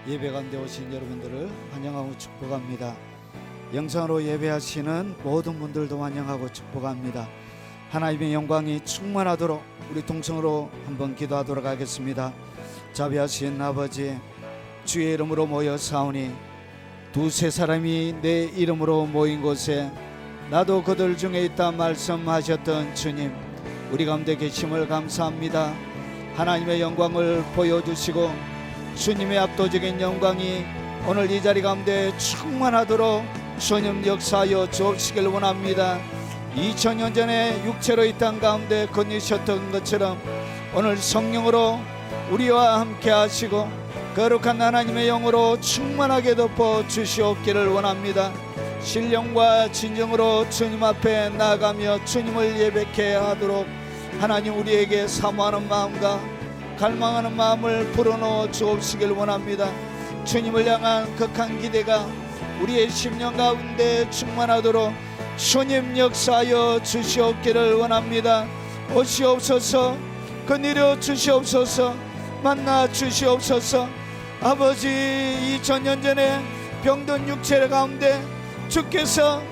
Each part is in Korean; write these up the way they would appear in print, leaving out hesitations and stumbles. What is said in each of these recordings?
예배 가운데 오신 여러분들을 환영하고 축복합니다. 영상으로 예배하시는 모든 분들도 환영하고 축복합니다. 하나님의 영광이 충만하도록 우리 동성으로 한번 기도하도록 하겠습니다. 자비하신 아버지, 주의 이름으로 모여 사오니 두세 사람이 내 이름으로 모인 곳에 나도 그들 중에 있다 말씀하셨던 주님, 우리 가운데 계심을 감사합니다. 하나님의 영광을 보여주시고 주님의 압도적인 영광이 오늘 이 자리 가운데 충만하도록 주님 역사하여 주옵시길 원합니다. 2000년 전에 육체로 이 땅 가운데 거니셨던 것처럼 오늘 성령으로 우리와 함께 하시고 거룩한 하나님의 영으로 충만하게 덮어 주시옵기를 원합니다. 신령과 진정으로 주님 앞에 나아가며 주님을 예배케 하도록 하나님 우리에게 사모하는 마음과 갈망하는 마음을 불어넣어 주옵시길 원합니다. 주님을 향한 극한 기대가 우리의 심령 가운데 충만하도록 주님 역사하여 주시옵기를 원합니다. 오시옵소서, 거느려 주시옵소서, 만나 주시옵소서. 아버지, 2000년 전에 병든 육체 가운데 주께서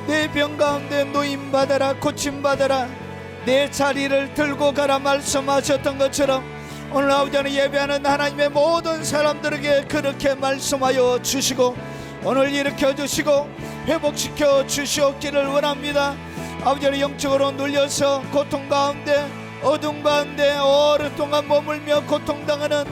내 병 가운데 노임받아라, 고침받아라, 내 자리를 들고 가라 말씀하셨던 것처럼 오늘 아버지 안에 예배하는 하나님의 모든 사람들에게 그렇게 말씀하여 주시고 오늘 일으켜 주시고 회복시켜 주시옵기를 원합니다. 아버지 안에 영적으로 눌려서 고통 가운데 어둠 가운데 오랫동안 머물며 고통당하는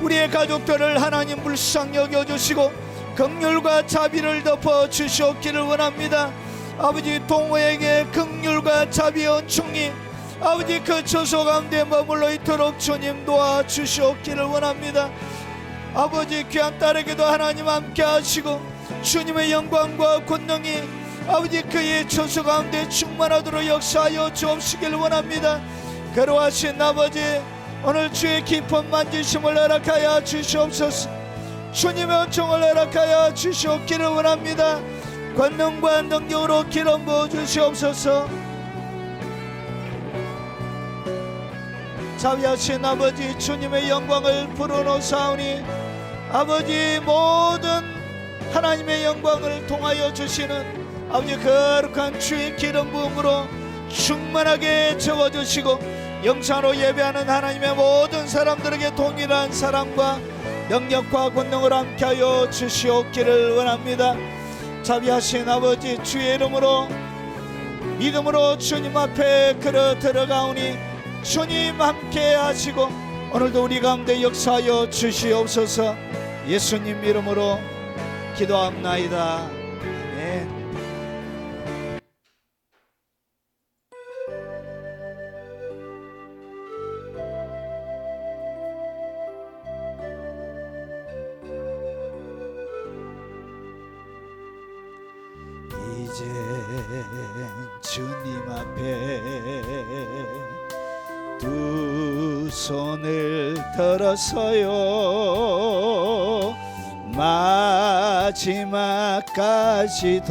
우리의 가족들을 하나님 불쌍히 여겨주시고 긍휼과 자비를 덮어 주시옵기를 원합니다. 아버지, 동호에게 긍휼과 자비의 은총이 아버지 그 처소 가운데 머물러 있도록 주님 도와주시옵기를 원합니다. 아버지, 귀한 딸에게도 하나님 함께 하시고 주님의 영광과 권능이 아버지 그의 처소 가운데 충만하도록 역사하여 주옵시기를 원합니다. 거룩하신 아버지, 오늘 주의 깊은 만지심을 허락하여 주시옵소서. 주님의 은총을 허락하여 주시옵기를 원합니다. 권능과 능력으로 기름 부어 주시옵소서. 자비하신 아버지, 주님의 영광을 불어넣사오니 아버지 모든 하나님의 영광을 통하여 주시는 아버지 거룩한 주의 기름 부음으로 충만하게 채워주시고 영상으로 예배하는 하나님의 모든 사람들에게 동일한 사랑과 능력과 권능을 함께하여 주시옵기를 원합니다. 자비하신 아버지, 주의 이름으로 믿음으로 주님 앞에 걸어 들어가오니 주님 함께 하시고 오늘도 우리 가운데 역사하여 주시옵소서. 예수님 이름으로 기도합나이다. 아멘. 이제 주님 앞에 두 손을 들어서요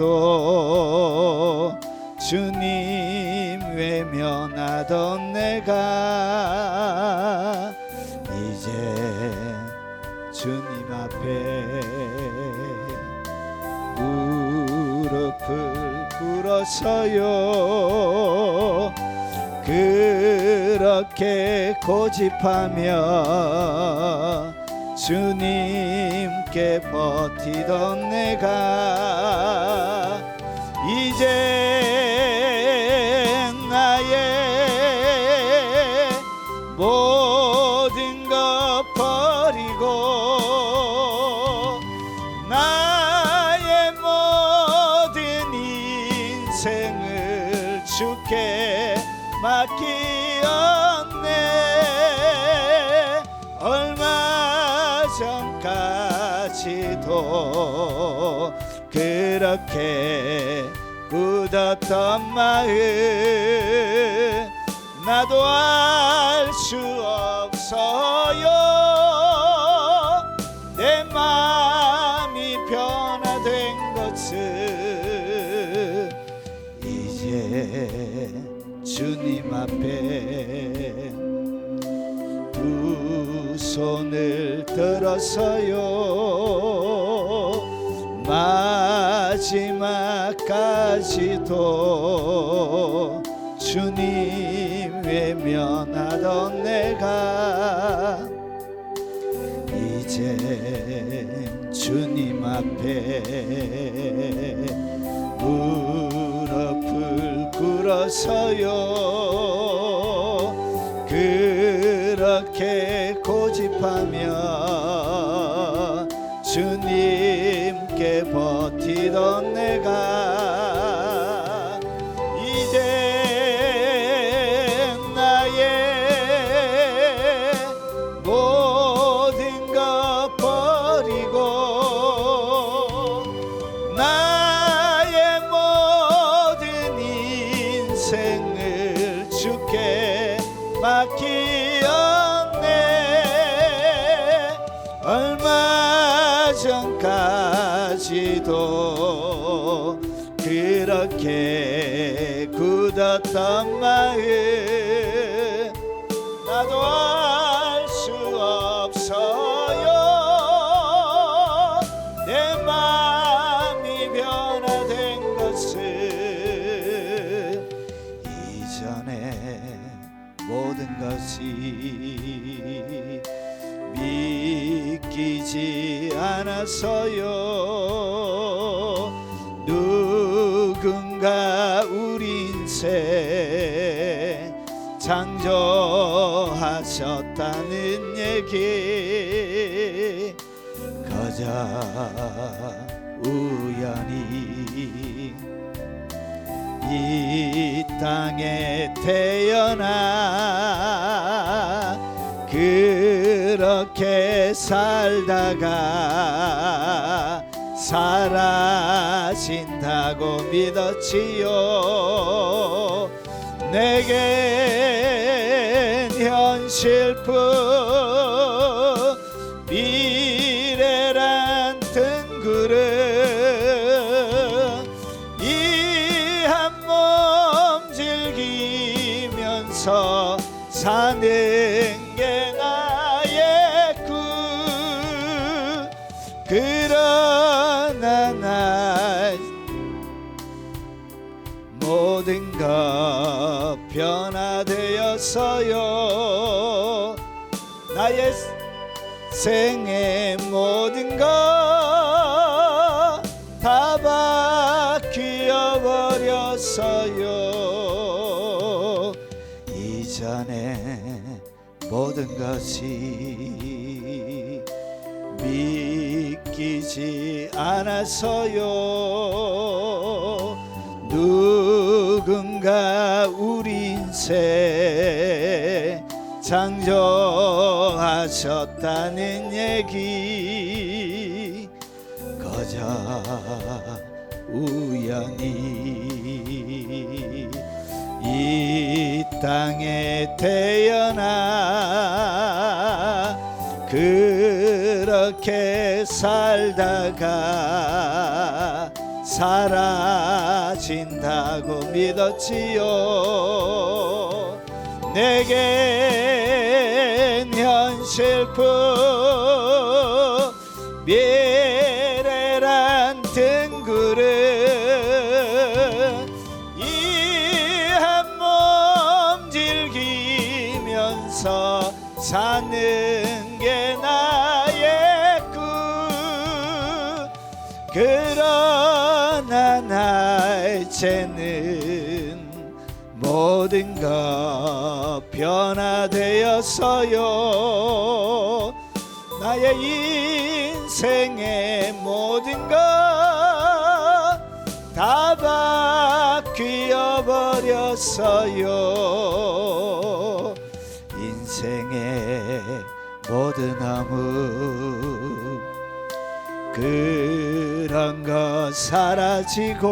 마지막까지도 주님 외면하던 내가 이제 주님 앞에 무릎을 꿇어서요 그렇게 고집하며 주님께 버티던 내가 이제 나의 모든 것 버리고 나의 모든 인생을 주께 맡기었네. 얼마 전까지도 그렇게 굳었던 마음 나도 알 수 없어요. 내 마음이 변화된 것은 이제 주님 앞에 두 두 손을 들어서요 마지막까지도 주님 외면하던 내가 이젠 주님 앞에 무릎을 꿇어서요 그렇게 고집하며 주님께 버티던 내가 이제 나의 모든 것 버리고 나의 모든 인생을 주께 맡기었네 얼마 전까지도 그렇게 굳었던 마음 나도 알 수 없어요 내 마음이 변화된 것은 이전에 모든 것이 믿기지 않아서요 누군가 우리 인생 창조하셨다는 얘기 그저 우연히 이 땅에 태어나 그렇게 살다가 사라진다고 믿었지요 내겐 현실뿐 미래란 뜬구름 이 한 몸 즐기면서 사는 게 나의 꿈 그러나 나 모든 것 변화되었어요 나의 생의 모든 것 다 바뀌어 버렸어요 이전에 모든 것이 믿기지 않아서요 누군가 우리 인생 창조하셨다는 얘기 그저 우연히 이 땅에 태어나 그렇게 살다가 사라진다고 믿었지요 내겐 현실뿐 미래란 뜬구름 이 한 몸 즐기면서 사는 게 나의 꿈 그러나 나 이제는 모든 것 변화되었어요 나의 인생의 모든 것 다 바뀌어 버렸어요 인생의 모든 아무 그런 것 사라지고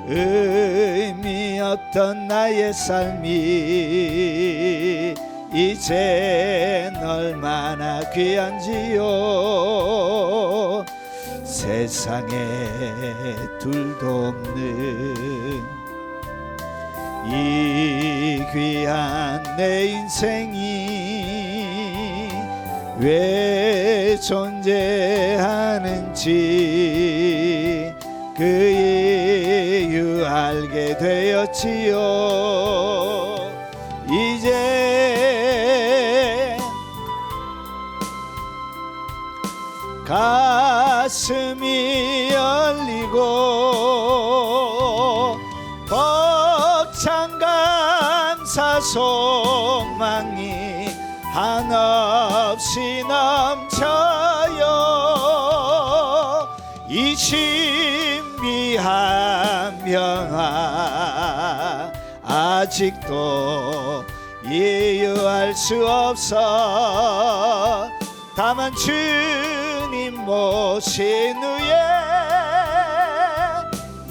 의미 없던 나의 삶이 이젠 얼마나 귀한지요 세상에 둘도 없는 이 귀한 내 인생이 왜 존재하는지 그 이유 알게 되었지요. 이제 가슴이 열리고 벅찬 감사 소망이 한없이 넘쳐요. 이 신비한 평화 아직도 이유할 수 없어. 다만 주님 모신 후에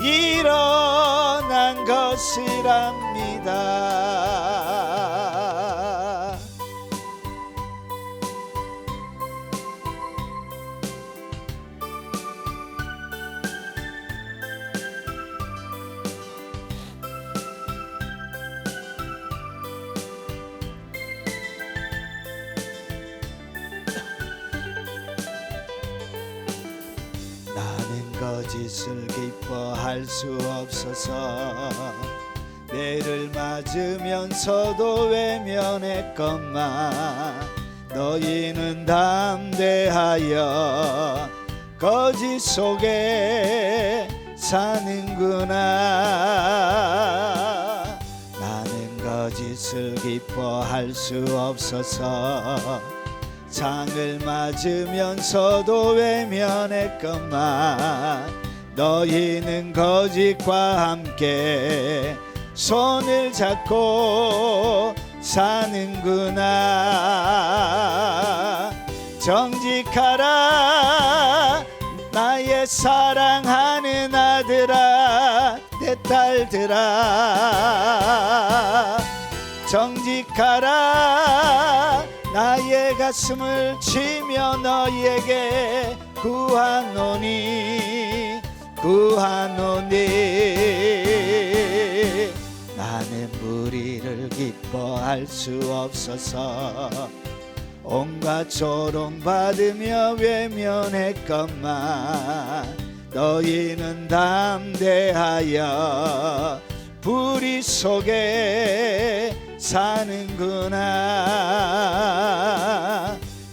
일어난 것이랍니다. 나는 거짓을 기뻐할 수 없어서 매를 맞으면서도 외면했건만 너희는 담대하여 거짓 속에 사는구나. 나는 거짓을 기뻐할 수 없어서 장을 맞으면서도 외면했건만 너희는 거짓과 함께 손을 잡고 사는구나. 정직하라 나의 사랑하는 아들아 내 딸들아. 정직하라 나의 가슴을 치며 너희에게 구하노니 나는 무리를 기뻐할 수 없어서 온갖 조롱받으며 외면했건만 너희는 담대하여 불의 속에 사는구나.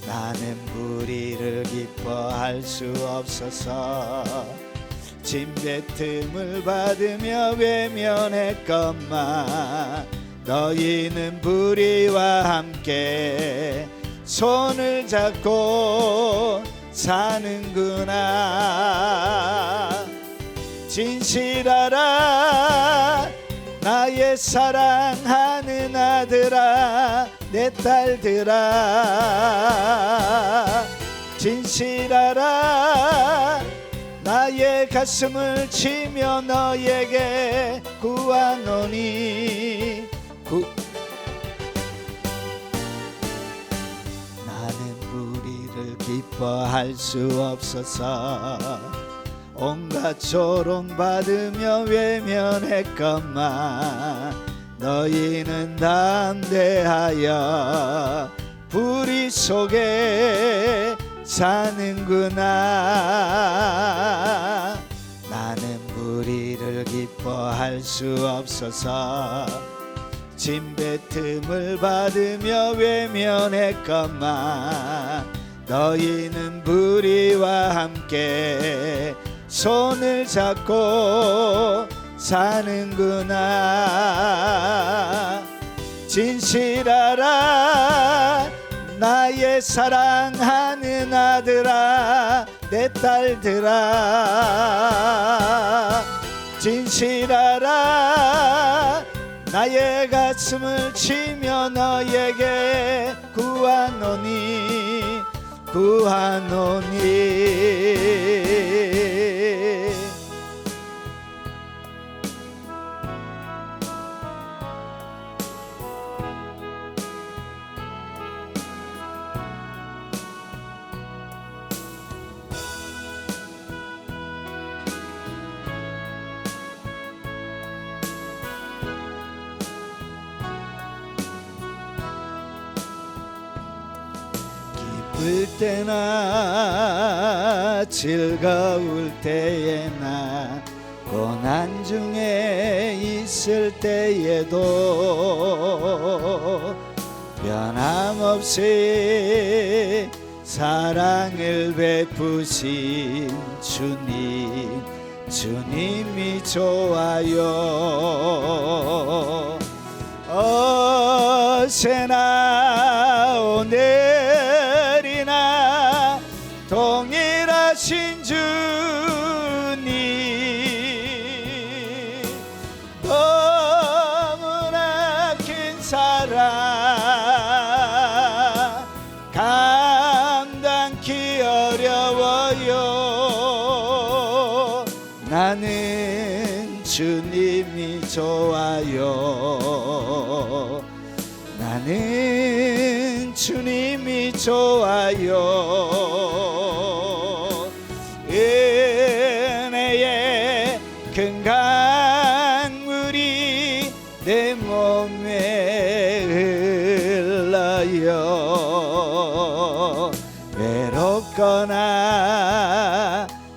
나는 무리를 기뻐할 수 없어서 침뱉음을 받으며 외면했건만 너희는 불의와 함께 손을 잡고 사는구나. 진실하라 나의 사랑하는 아들아 내 딸들아. 진실하라 나의 가슴을 치며 너에게 구하노니 나는 무리를 기뻐할 수 없어서 온갖 조롱받으며 외면했건만 너희는 담대하여 불의 속에 사는구나. 나는 무리를 기뻐할 수 없어서 침뱉음을 받으며 외면했건만 너희는 불의와 함께 손을 잡고 사는구나. 진실하라 나의 사랑하는 아들아 내 딸들아. 진실하라 나의 가슴을 치며 너에게 구하노니 기쁠 때나 즐거울 때에나 고난 중에 있을 때에도 변함없이 사랑을 베푸신 주님이 좋아요. 어제나 오늘이나 동일하신 주님, 너무나 긴 사랑 감당기 어려워요. 나는 주님이 좋아요. 나는 주님이 좋아요. 은혜의 큰 강물이 내 몸에 흘러요. 외롭거나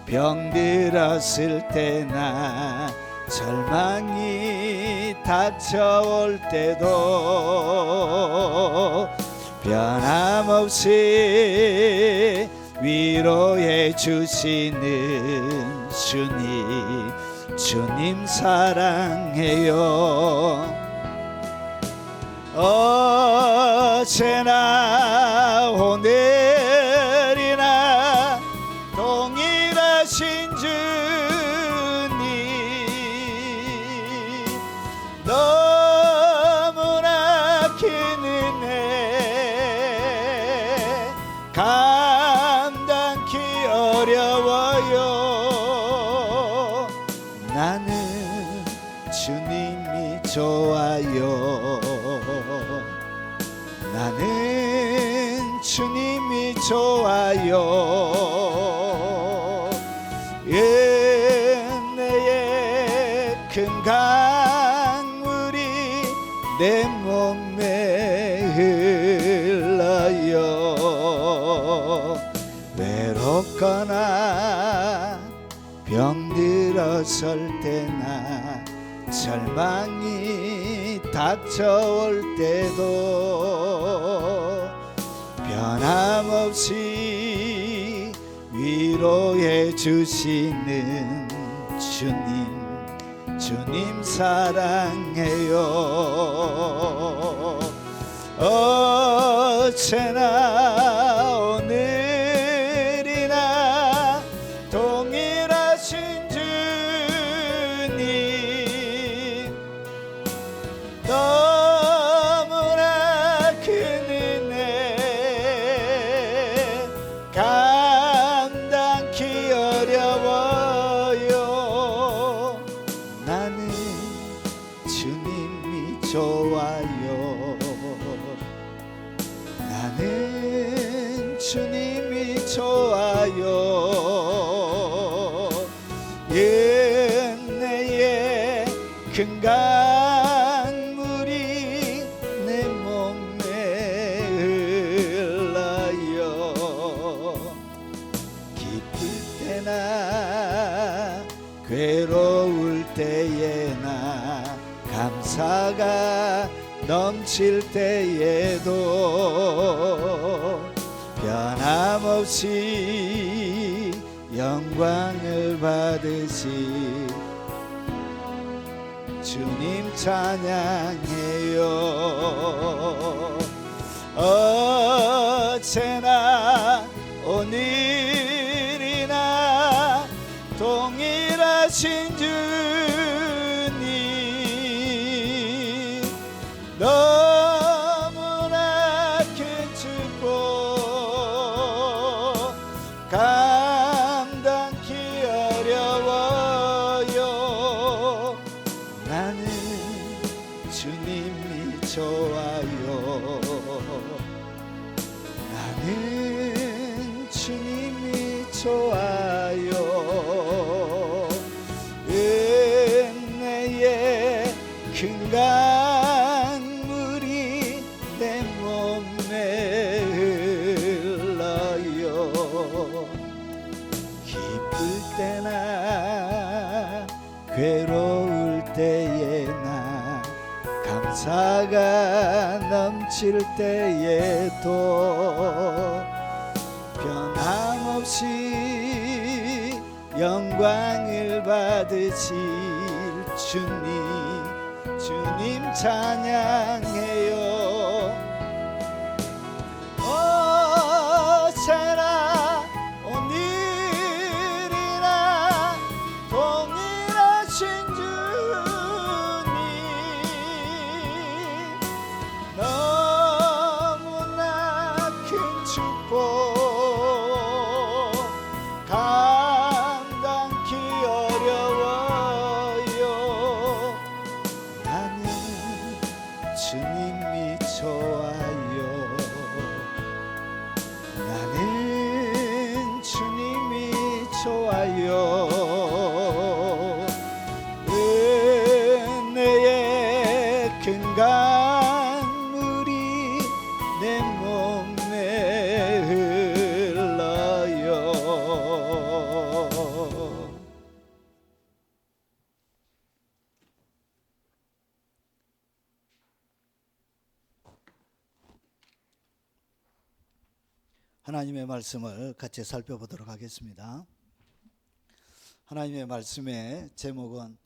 병들었을 때나 절망이 닥쳐올 때도 변함없이 위로해 주시는 주님 사랑해요. 어제나 오늘이나 동일하신 주님, 너무나 긴 은혜 감당기 어려워요. 나는 주님이 좋아요. 나는 주님이 좋아요. 은혜의 큰 강물이 내 몸에 흘러요. 외롭거나 병들었을 때나 절망이 닥쳐올 때도 변함없이 위로해 주시는 주님 사랑해요. 어제나 오늘이나 동일하신 주님, 너무나 큰 은혜 감당기 어려워요. 나는 주님이 좋아요. 나는 주님이 좋아요. 은혜의 큰 강물이 내 몸에 흘러요. 기쁠 때나 괴로울 때에나 감사가 넘칠 때에도 변함없이 영광을 받으시 주님 찬양해요. 어제나 오늘이나 동일하신 주님, 너무나 큰 축복 감당기 어려워요. 나는 주님이 좋아요. 나는 주님이 좋아요. 괴로울 때에 나 감사가 넘칠 때에도 변함없이 영광을 받으실 주님 찬양해요. 어제나 오늘이나 동일하신 주님 너무나 큰 축복 감당기 어려워요. 나는 주님이 좋아요. 나는 주님이 좋아요. 은혜의 큰 강물이 내 몸에 흘러요. 하나님의 말씀을 같이 살펴보도록 하겠습니다. 하나님의 말씀의 제목은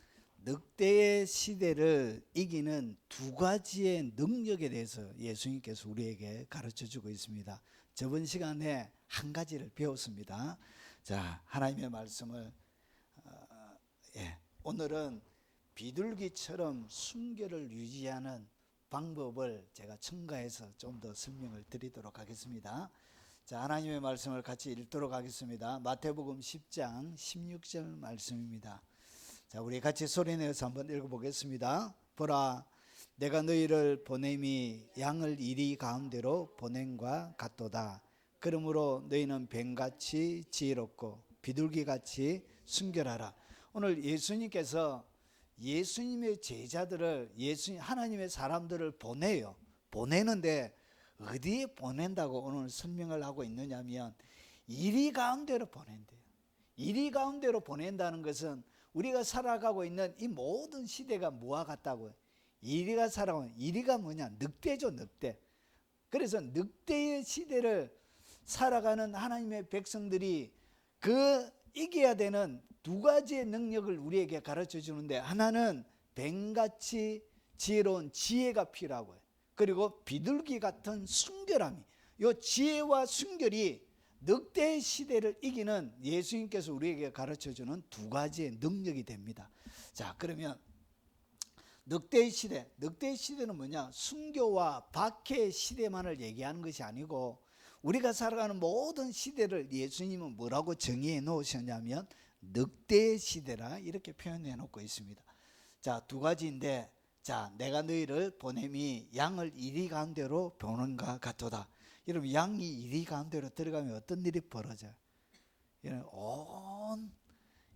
늑대의 시대를 이기는 두 가지의 능력에 대해서 예수님께서 우리에게 가르쳐주고 있습니다. 저번 시간에 한 가지를 배웠습니다. 자, 하나님의 말씀을 오늘은 비둘기처럼 순결을 유지하는 방법을 제가 첨가해서 좀 더 설명을 드리도록 하겠습니다. 자, 하나님의 말씀을 같이 읽도록 하겠습니다. 마태복음 10장 16절 말씀입니다. 자, 우리 같이 소리내서 한번 읽어보겠습니다. 보라, 내가 너희를 보냄이 양을 이리 가운데로 보냄과 같도다. 그러므로 너희는 뱀같이 지혜롭고 비둘기같이 순결하라. 오늘 예수님께서 예수님의 제자들을 하나님의 사람들을 보내요. 보내는데 어디에 보낸다고 오늘 설명을 하고 있느냐면 이리 가운데로 보낸대요. 이리 가운데로 보낸다는 것은 우리가 살아가고 있는 이 모든 시대가 뭐와 같다고요? 이리가 살아가는 이리가 뭐냐? 늑대죠, 늑대. 그래서 늑대의 시대를 살아가는 하나님의 백성들이 그 이겨야 되는 두 가지의 능력을 우리에게 가르쳐 주는데, 하나는 뱀같이 지혜로운 지혜가 필요하고요. 그리고 비둘기 같은 순결함이, 이 지혜와 순결이 늑대의 시대를 이기는 예수님께서 우리에게 가르쳐주는 두 가지의 능력이 됩니다. 자, 그러면 늑대의 시대는 뭐냐? 순교와 박해의 시대만을 얘기하는 것이 아니고 우리가 살아가는 모든 시대를 예수님은 뭐라고 정의해 놓으셨냐면 늑대의 시대라 이렇게 표현해 놓고 있습니다. 자, 두 가지인데, 자, 내가 너희를 보냄이 양을 이리 가운데로 보는가 같도다. 여러분, 양이 이리 가운데로 들어가면 어떤 일이 벌어져요?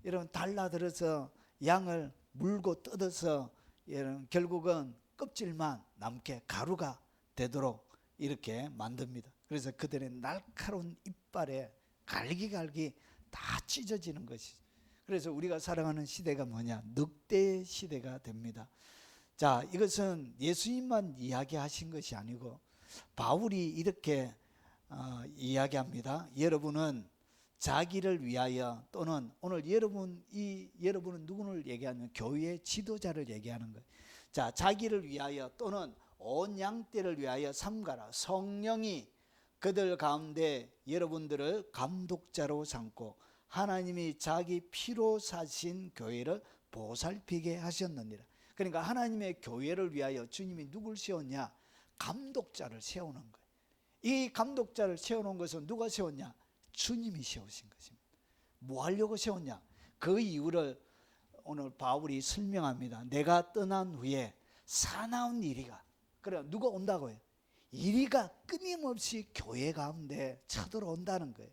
여러분 달라들어서 양을 물고 뜯어서 여러분 결국은 껍질만 남게 가루가 되도록 이렇게 만듭니다. 그래서 그들의 날카로운 이빨에 갈기갈기 다 찢어지는 것이죠. 그래서 우리가 살아가는 시대가 뭐냐? 늑대의 시대가 됩니다. 자, 이것은 예수님만 이야기하신 것이 아니고 바울이 이렇게 이야기합니다. 여러분은 자기를 위하여, 또는 오늘 여러분은 누구를 얘기하면 교회의 지도자를 얘기하는 거예요. 자, 자기를 위하여 또는 온 양떼를 위하여 삼가라. 성령이 그들 가운데 여러분들을 감독자로 삼고 하나님이 자기 피로 사신 교회를 보살피게 하셨느니라. 그러니까 하나님의 교회를 위하여 주님이 누굴 세웠냐? 감독자를 세우는 거예요. 이 감독자를 세워놓은 것은 누가 세웠냐? 주님이 세우신 것입니다. 뭐 하려고 세웠냐? 그 이유를 오늘 바울이 설명합니다. 내가 떠난 후에 사나운 이리가, 그래 누가 온다고요? 이리가 끊임없이 교회 가운데 쳐들어온다는 거예요.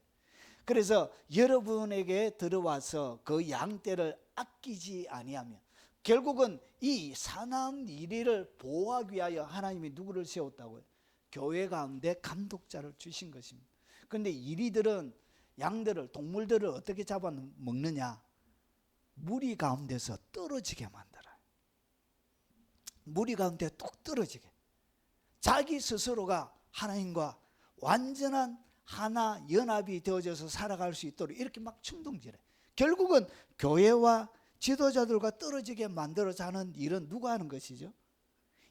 그래서 여러분에게 들어와서 그 양떼를 아끼지 아니하면, 결국은 이 사나운 이리를 보호하기 위하여 하나님이 누구를 세웠다고요? 교회 가운데 감독자를 주신 것입니다. 그런데 이리들은 양들을, 동물들을 어떻게 잡아먹느냐? 무리 가운데서 떨어지게 만들어요. 무리 가운데 뚝 떨어지게. 자기 스스로가 하나님과 완전한 하나 연합이 되어져서 살아갈 수 있도록 이렇게 막 충동질해. 결국은 교회와 지도자들과 떨어지게 만들어서 하는 일은 누가 하는 것이죠?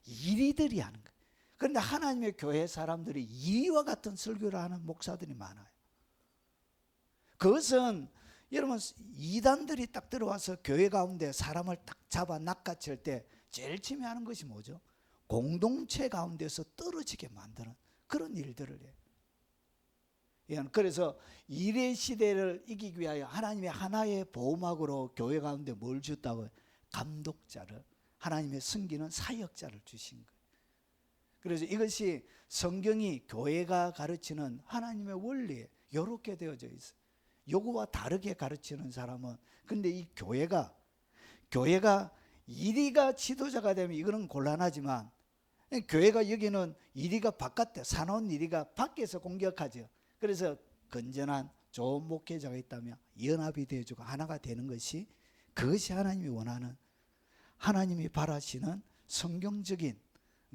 이리들이 하는 거예요. 그런데 하나님의 교회 사람들이 이와 같은 설교를 하는 목사들이 많아요. 그것은 여러분 이단들이 딱 들어와서 교회 가운데 사람을 딱 잡아 낚아챌 때 제일 처음에 하는 것이 뭐죠? 공동체 가운데서 떨어지게 만드는 그런 일들을 해요. 그래서 이래 시대를 이기기 위하여 하나님의 하나의 보호막으로 교회 가운데 뭘 줬다고요? 감독자를, 하나님의 섬기는 사역자를 주신 거예요. 그래서 이것이 성경이 교회가 가르치는 하나님의 원리에 이렇게 되어져 있어요. 요거와 다르게 가르치는 사람은, 근데 이 교회가 이리가 지도자가 되면 이거는 곤란하지만, 교회가 여기는 이리가 바깥에 사나운 이리가 밖에서 공격하죠. 그래서 건전한 좋은 목회자가 있다면 연합이 되어주고 하나가 되는 것이, 그것이 하나님이 원하는, 하나님이 바라시는 성경적인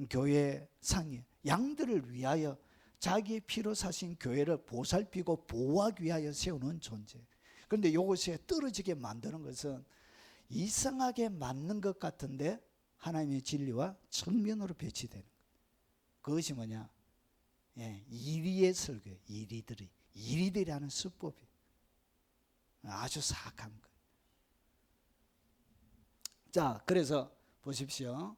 교회 상이에요. 양들을 위하여 자기의 피로 사신 교회를 보살피고 보호하기 위하여 세우는 존재. 그런데 이것에 떨어지게 만드는 것은 이상하게 맞는 것 같은데 하나님의 진리와 정면으로 배치되는 것. 그것이 뭐냐? 이리의 설교예요. 이리들이 하는 수법이에요. 아주 사악한 것. 자, 그래서 보십시오.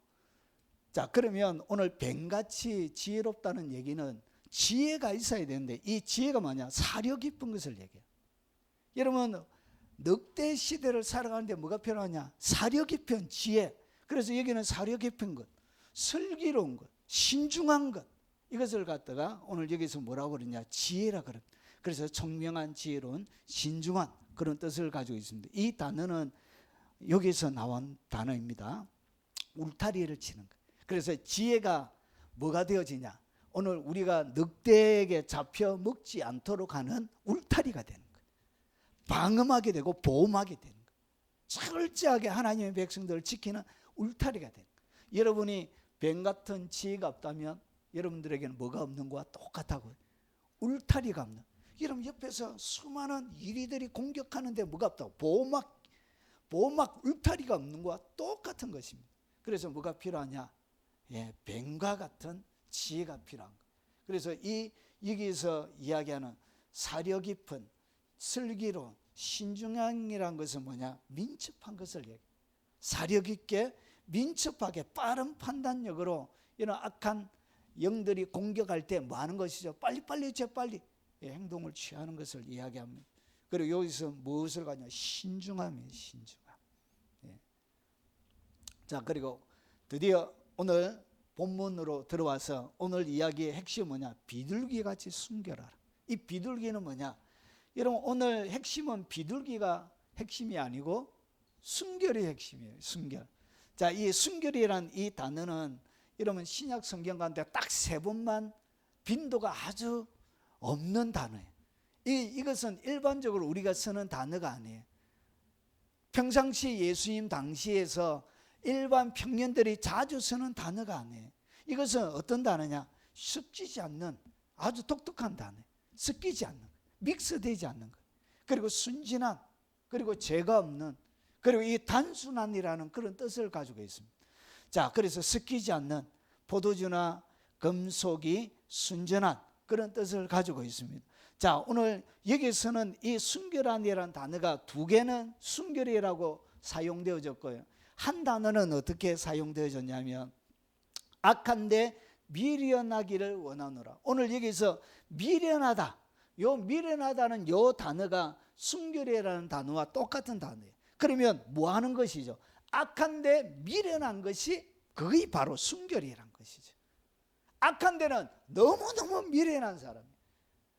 자, 그러면 오늘 뱀같이 지혜롭다는 얘기는 지혜가 있어야 되는데, 이 지혜가 뭐냐? 사려 깊은 것을 얘기해요. 여러분, 늑대 시대를 살아가는데 뭐가 필요하냐? 사려 깊은 지혜. 그래서 여기는 사려 깊은 것, 슬기로운 것, 신중한 것, 이것을 갖다가 오늘 여기서 뭐라고 그러냐? 지혜라 그럽니다. 그래서 총명한, 지혜로운, 신중한 그런 뜻을 가지고 있습니다. 이 단어는 여기서 나온 단어입니다. 울타리를 치는 것. 그래서 지혜가 뭐가 되어지냐? 오늘 우리가 늑대에게 잡혀 먹지 않도록 하는 울타리가 되는 거예요. 방음하게 되고 보호하게 되는 거예요. 철저하게 하나님의 백성들을 지키는 울타리가 되는 거예요. 여러분이 뱀 같은 지혜가 없다면 여러분들에게는 뭐가 없는 거와 똑같다고요. 울타리가 없는. 여러분 옆에서 수많은 이리들이 공격하는데 뭐가 없다고. 보호막 울타리가 없는 거와 똑같은 것입니다. 그래서 뭐가 필요하냐? 뱀과 같은 지혜가 필요한 거. 그래서 여기서 이야기하는 사려 깊은, 슬기로운, 신중함이란 것은 뭐냐? 민첩한 것을 얘기해요. 사려 깊게, 민첩하게, 빠른 판단력으로 이런 악한 영들이 공격할 때 뭐 하는 것이죠? 빨리빨리 재빨리 행동을 취하는 것을 이야기합니다. 그리고 여기서 무엇을 가냐? 신중함이에요. 신중함. 자, 그리고 드디어 오늘 본문으로 들어와서 오늘 이야기의 핵심은 뭐냐? 비둘기같이 순결하라. 이 비둘기는 뭐냐? 여러분 오늘 핵심은 비둘기가 핵심이 아니고 순결이 핵심이에요. 순결. 자, 이 순결이란 이 단어는 여러분 신약 성경 가운데 딱 3번만 빈도가 아주 없는 단어예요. 이것은 일반적으로 우리가 쓰는 단어가 아니에요. 평상시 예수님 당시에서 일반 평년들이 자주 쓰는 단어가 아니에요. 이것은 어떤 단어냐? 섞이지 않는 아주 독특한 단어예요. 섞이지 않는, 믹스되지 않는 것. 그리고 순진한, 그리고 죄가 없는, 그리고 이 단순한이라는 그런 뜻을 가지고 있습니다. 자, 그래서 섞이지 않는, 포도주나 금속이 순전한 그런 뜻을 가지고 있습니다. 자, 오늘 여기서는 이 순결한이라는 단어가 2개는 순결이라고 사용되어졌고요. 한 단어는 어떻게 사용되어졌냐면 악한데 미련하기를 원하노라. 오늘 여기서 미련하다, 요 미련하다는 요 단어가 순결이라는 단어와 똑같은 단어예요. 그러면 뭐 하는 것이죠? 악한데 미련한 것이 그게 바로 순결이란 것이죠. 악한 데는 너무너무 미련한 사람이에요.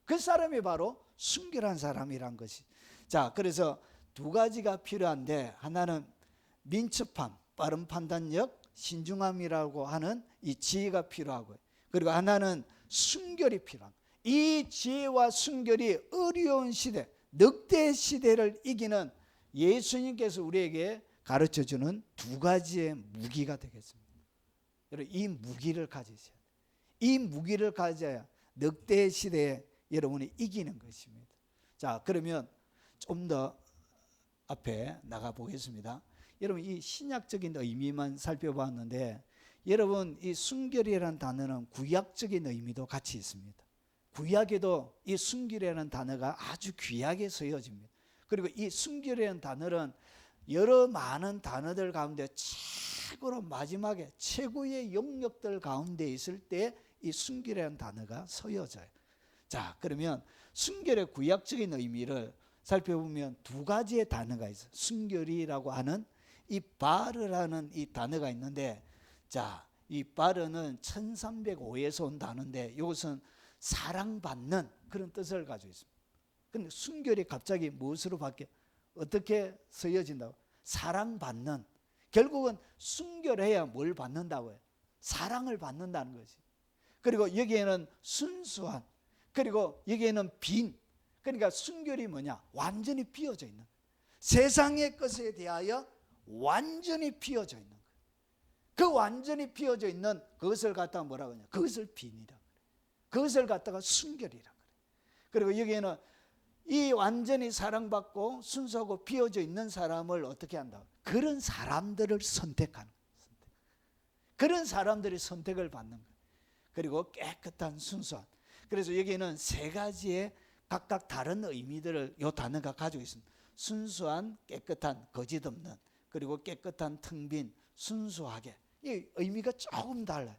그 사람이 바로 순결한 사람이란 것이. 자, 그래서 2가지가 필요한데, 하나는 민첩함, 빠른 판단력, 신중함이라고 하는 이 지혜가 필요하고요. 그리고 하나는 순결이 필요한. 이 지혜와 순결이 어려운 시대, 늑대 시대를 이기는 예수님께서 우리에게 가르쳐주는 두 가지의 무기가 되겠습니다. 여러분, 이 무기를 가지셔야 돼요. 이 무기를 가져야 늑대 시대에 여러분이 이기는 것입니다. 자, 그러면 좀 더 앞에 나가 보겠습니다. 여러분, 이 신약적인 의미만 살펴봤는데, 여러분, 이 순결이라는 단어는 구약적인 의미도 같이 있습니다. 구약에도 이 순결이라는 단어가 아주 귀하게 쓰여집니다. 그리고 이 순결이라는 단어는 여러 많은 단어들 가운데 최고로 마지막에 최고의 영역들 가운데 있을 때 이 순결이라는 단어가 쓰여져요. 자, 그러면 순결의 구약적인 의미를 살펴보면 두 가지의 단어가 있어요. 순결이라고 하는 이 바르라는 이 단어가 있는데, 자, 이 바르는 1305에서 온 단어인데, 이것은 사랑받는 그런 뜻을 가지고 있습니다. 근데 순결이 갑자기 무엇으로 바뀌어? 어떻게 쓰여진다고? 사랑받는. 결국은 순결해야 뭘 받는다고 해요? 사랑을 받는다는 것이. 그리고 여기에는 순수한, 그리고 여기에는 빈. 그러니까 순결이 뭐냐? 완전히 비어져 있는, 세상의 것에 대하여 완전히 비어져 있는 거예요. 그 완전히 비어져 있는 그것을 갖다가 뭐라고 하냐? 그것을 빈이라 그래요. 그것을 갖다가 순결이라 그래요. 그리고 여기에는 이 완전히 사랑받고 순수하고 비어져 있는 사람을 어떻게 한다? 그런 사람들을 선택하는 거예요. 그런 사람들이 선택을 받는 거예요. 그리고 깨끗한 순수한. 그래서 여기에는 세 가지의 각각 다른 의미들을 이 단어가 가지고 있습니다. 순수한, 깨끗한, 거짓 없는, 그리고 깨끗한, 텅 빈, 순수하게. 이 의미가 조금 달라요.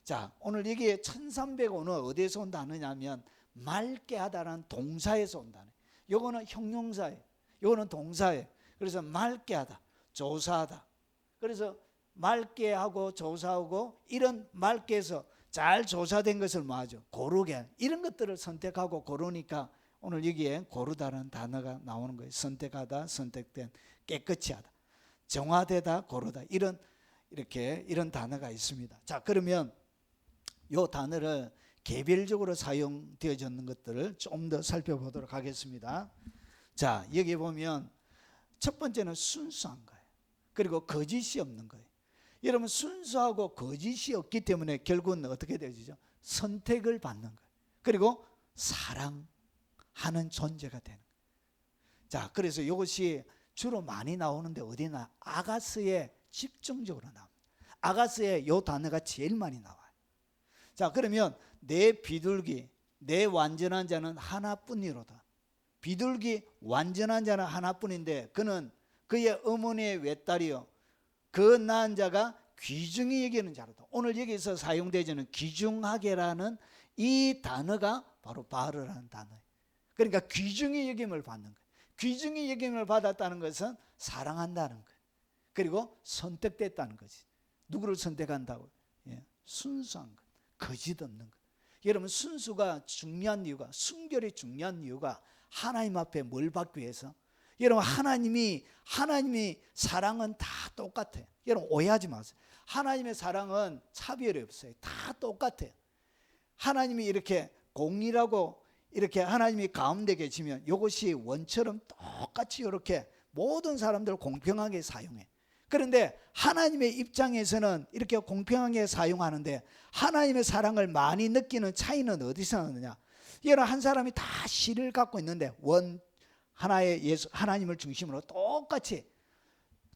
자, 오늘 여기에 1305는 어디에서 온 단어냐면 맑게 하다라는 동사에서 온 단어예요. 요거는 형용사예요. 요거는 동사예요. 그래서 맑게 하다, 조사하다. 그래서 맑게 하고 조사하고, 이런 맑게 해서 잘 조사된 것을 뭐하죠? 고르게. 이런 것들을 선택하고 고르니까 오늘 여기에 고르다는 단어가 나오는 거예요. 선택하다, 선택된, 깨끗이 하다, 정화되다, 고르다. 이런 단어가 있습니다. 자, 그러면 이 단어를 개별적으로 사용되어졌는 것들을 좀 더 살펴보도록 하겠습니다. 자, 여기 보면 첫 번째는 순수한 거예요. 그리고 거짓이 없는 거예요. 여러분, 순수하고 거짓이 없기 때문에 결국은 어떻게 되죠? 선택을 받는 거예요. 그리고 사랑하는 존재가 되는 거예요. 자, 그래서 이것이 주로 많이 나오는데 어디나? 아가스에 집중적으로 나옵니다. 아가스에 이 단어가 제일 많이 나와요. 자, 그러면 내 비둘기, 내 완전한 자는 하나뿐이로다. 비둘기 완전한 자는 하나뿐인데 그는 그의 어머니의 외딸이요 그 낳은 자가 귀중히 여기는 자로다. 오늘 여기서 사용되지는 귀중하게라는 이 단어가 바로 바르라는 단어예요. 그러니까 귀중히 여김을 받는 거예요. 귀중히 여김을 받았다는 것은 사랑한다는 거예요. 그리고 선택됐다는 거지. 누구를 선택한다고? 예, 순수한 것, 거짓 없는 것. 여러분, 순수가 중요한 이유가, 순결이 중요한 이유가 하나님 앞에 뭘 받기 위해서? 여러분, 하나님이 사랑은 다 똑같아요. 여러분, 오해하지 마세요. 하나님의 사랑은 차별이 없어요. 다 똑같아요. 하나님이 이렇게 공의라고 이렇게 하나님이 가운데 계시면 이것이 원처럼 똑같이 이렇게 모든 사람들 공평하게 사용해. 그런데 하나님의 입장에서는 이렇게 공평하게 사용하는데 하나님의 사랑을 많이 느끼는 차이는 어디서 나느냐? 여러분, 한 사람이 다 씨를 갖고 있는데 하나의 하나님을 중심으로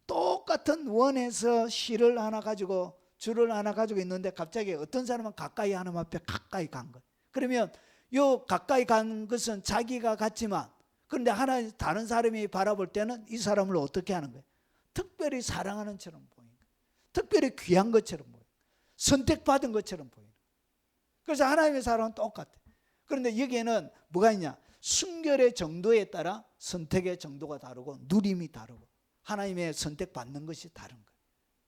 똑같은 원에서 씨를 하나 가지고 줄을 하나 가지고 있는데 갑자기 어떤 사람은 가까이 하나님 앞에 가까이 간 거예요. 그러면 요 가까이 간 것은 자기가 같지만 그런데 다른 사람이 바라볼 때는 이 사람을 어떻게 하는 거예요? 특별히 사랑하는 것처럼 보이는 거예요. 특별히 귀한 것처럼 보이는 거예요. 선택받은 것처럼 보이는 거예요. 그래서 하나님의 사랑은 똑같아요. 그런데 여기에는 뭐가 있냐? 순결의 정도에 따라 선택의 정도가 다르고 누림이 다르고 하나님의 선택받는 것이 다른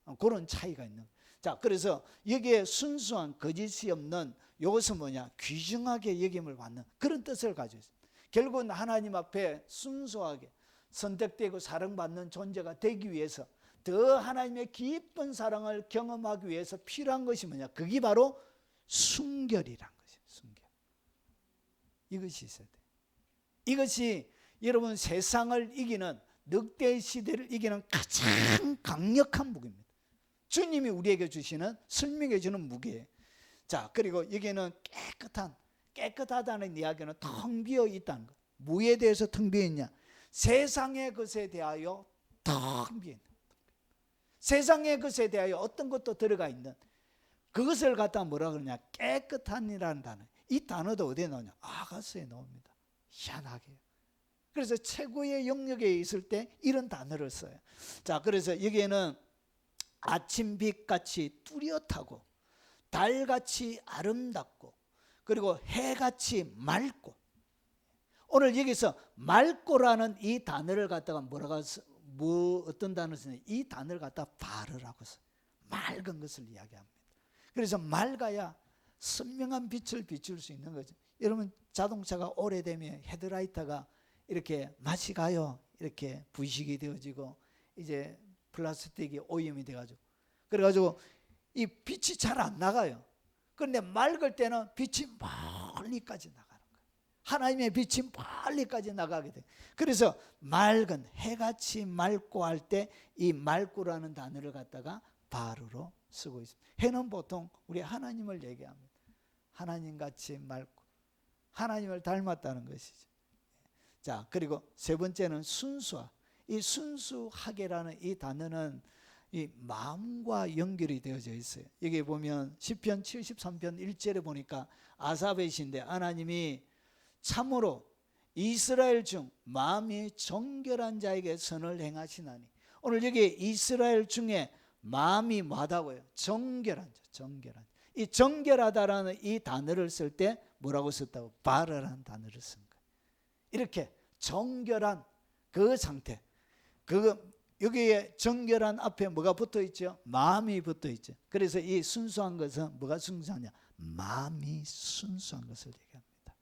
거예요. 그런 차이가 있는 거예요. 자, 그래서 여기에 순수한 거짓이 없는 이것은 뭐냐? 귀중하게 여김을 받는 그런 뜻을 가지고 있습니다. 결국은 하나님 앞에 순수하게 선택되고 사랑받는 존재가 되기 위해서 더 하나님의 깊은 사랑을 경험하기 위해서 필요한 것이 뭐냐? 그게 바로 순결이란 것이에요. 순결. 이것이 있어야 돼요. 이것이 여러분 세상을 이기는 늑대 시대를 이기는 가장 강력한 무기입니다. 주님이 우리에게 주시는 설명해 주는 무기예요. 자, 그리고 여기는 깨끗하다는 이야기는 텅 비어 있다는 것. 뭐에 대해서 텅 비어 있냐? 세상의 것에 대하여 텅 비어 있는, 세상의 것에 대하여 어떤 것도 들어가 있는 그것을 갖다 뭐라 그러냐? 깨끗한이라는 단어. 이 단어도 어디에 나오냐? 아가서에 나옵니다. 희한하게. 그래서 최고의 영역에 있을 때 이런 단어를 써요. 자, 그래서 여기에는 아침빛같이 뚜렷하고 달같이 아름답고 그리고 해같이 맑고. 오늘 여기서 맑고라는 이 단어를 갖다가 어떤 단어를 쓰냐? 이 단어를 갖다 바르라고 써요. 맑은 것을 이야기합니다. 그래서 맑아야 선명한 빛을 비출 수 있는 거죠. 여러분, 자동차가 오래되면 헤드라이트가 이렇게 맛이 가요. 이렇게 부식이 되어지고 이제 플라스틱이 오염이 돼가지고, 그래가지고 이 빛이 잘 안 나가요. 그런데 맑을 때는 빛이 멀리까지 나가는 거예요. 하나님의 빛이 멀리까지 나가게 돼요. 그래서 맑은, 해같이 맑고 할 때 이 맑고라는 단어를 갖다가 바르로 쓰고 있습니다. 해는 보통 우리 하나님을 얘기합니다. 하나님같이 맑고 하나님을 닮았다는 것이죠. 자, 그리고 세 번째는 순수하. 이 순수하게라는 이 단어는 이 마음과 연결이 되어져 있어요. 여기 보면 시편 73편 1절에 보니까 아삽의 시인데, 하나님이 참으로 이스라엘 중 마음이 정결한 자에게 선을 행하시나니. 오늘 여기 이스라엘 중에 마음이 뭐하다고요? 정결한 자, 정결한 자. 이 정결하다라는 이 단어를 쓸 때 뭐라고 썼다고? 바르라는 단어를 쓴 거예요. 이렇게 정결한 그 상태, 여기에 정결한 앞에 뭐가 붙어 있죠? 마음이 붙어 있죠. 그래서 이 순수한 것은 뭐가 순수하냐? 마음이 순수한 것을 얘기합니다.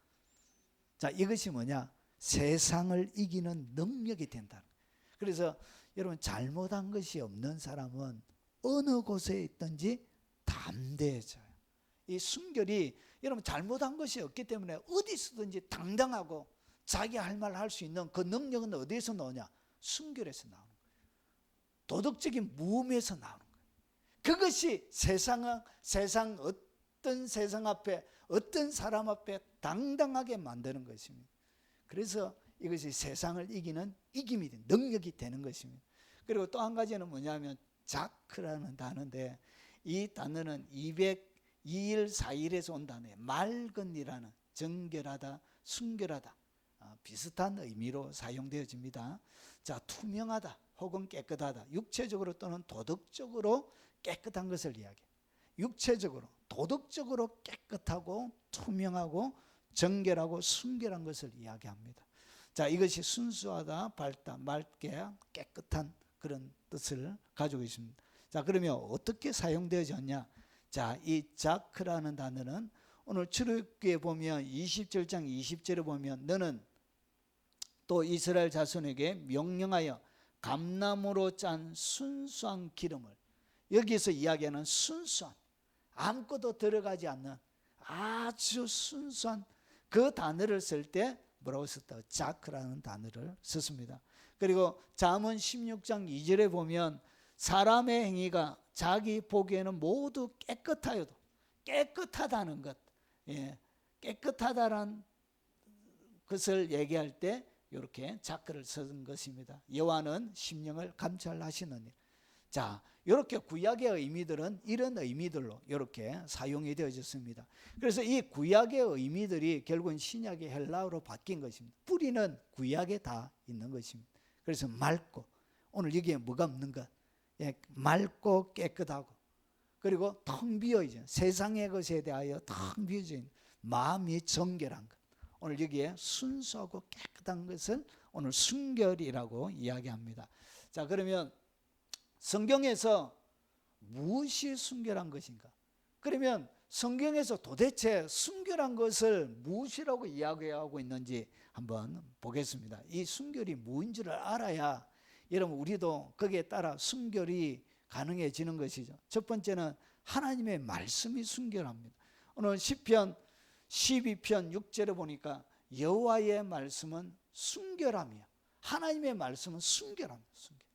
자, 이것이 뭐냐? 세상을 이기는 능력이 된다는 거예요. 그래서 여러분, 잘못한 것이 없는 사람은 어느 곳에 있든지 담대해져요. 이 순결이, 여러분, 잘못한 것이 없기 때문에 어디서든지 당당하고 자기 할 말 할 수 있는 그 능력은 어디에서 나오냐? 순결에서 나오는 거예요. 도덕적인 무음에서 나오는 거예요. 그것이 세상 앞에, 어떤 사람 앞에 당당하게 만드는 것입니다. 그래서 이것이 세상을 이기는 이김이 된 능력이 되는 것입니다. 그리고 또 한 가지는 뭐냐면 자크라는 단어인데, 이 단어는 204일에서 온 단어예요. 맑은이라는, 정결하다, 순결하다, 비슷한 의미로 사용되어집니다. 자, 투명하다 혹은 깨끗하다, 육체적으로 또는 도덕적으로 깨끗한 것을 이야기해요. 육체적으로, 도덕적으로 깨끗하고 투명하고 정결하고 순결한 것을 이야기합니다. 자, 이것이 순수하다, 밝다, 맑게, 깨끗한 그런 뜻을 가지고 있습니다. 자, 그러면 어떻게 사용되어졌냐? 자, 이 자크라는 단어는 오늘 출애굽기에 보면 27장 20절에 보면, 너는 또 이스라엘 자손에게 명령하여 감나무로 짠 순수한 기름을, 여기서 이야기하는 순수한, 아무것도 들어가지 않는 아주 순수한 그 단어를 쓸 때 뭐라고 썼다고? 자크라는 단어를 썼습니다. 그리고 잠언 16장 2절에 보면 사람의 행위가 자기 보기에는 모두 깨끗하여도, 깨끗하다는 것, 깨끗하다는 것을 얘기할 때 이렇게 자크를 쓴 것입니다. 여호와는 심령을 감찰하시느니. 자, 이렇게 구약의 의미들은 이런 의미들로 이렇게 사용이 되어졌습니다. 그래서 이 구약의 의미들이 결국은 신약의 헬라어로 바뀐 것입니다. 뿌리는 구약에 다 있는 것입니다. 그래서 맑고, 오늘 여기에 뭐가 없는 것? 맑고 깨끗하고, 그리고 텅 비어있는, 세상의 것에 대하여 텅 비어져 있는 마음이 정결한 것. 오늘 여기에 순수하고 깨끗한 것을 오늘 순결이라고 이야기합니다. 자, 그러면 성경에서 무엇이 순결한 것인가? 그러면 성경에서 도대체 순결한 것을 무엇이라고 이야기하고 있는지 한번 보겠습니다. 이 순결이 무엇인지를 알아야 여러분, 우리도 거기에 따라 순결이 가능해지는 것이죠. 첫 번째는 하나님의 말씀이 순결합니다. 오늘 시편 12편 6절에 보니까 여호와의 말씀은 순결하며 하나님의 말씀은 순결합니다. 순결.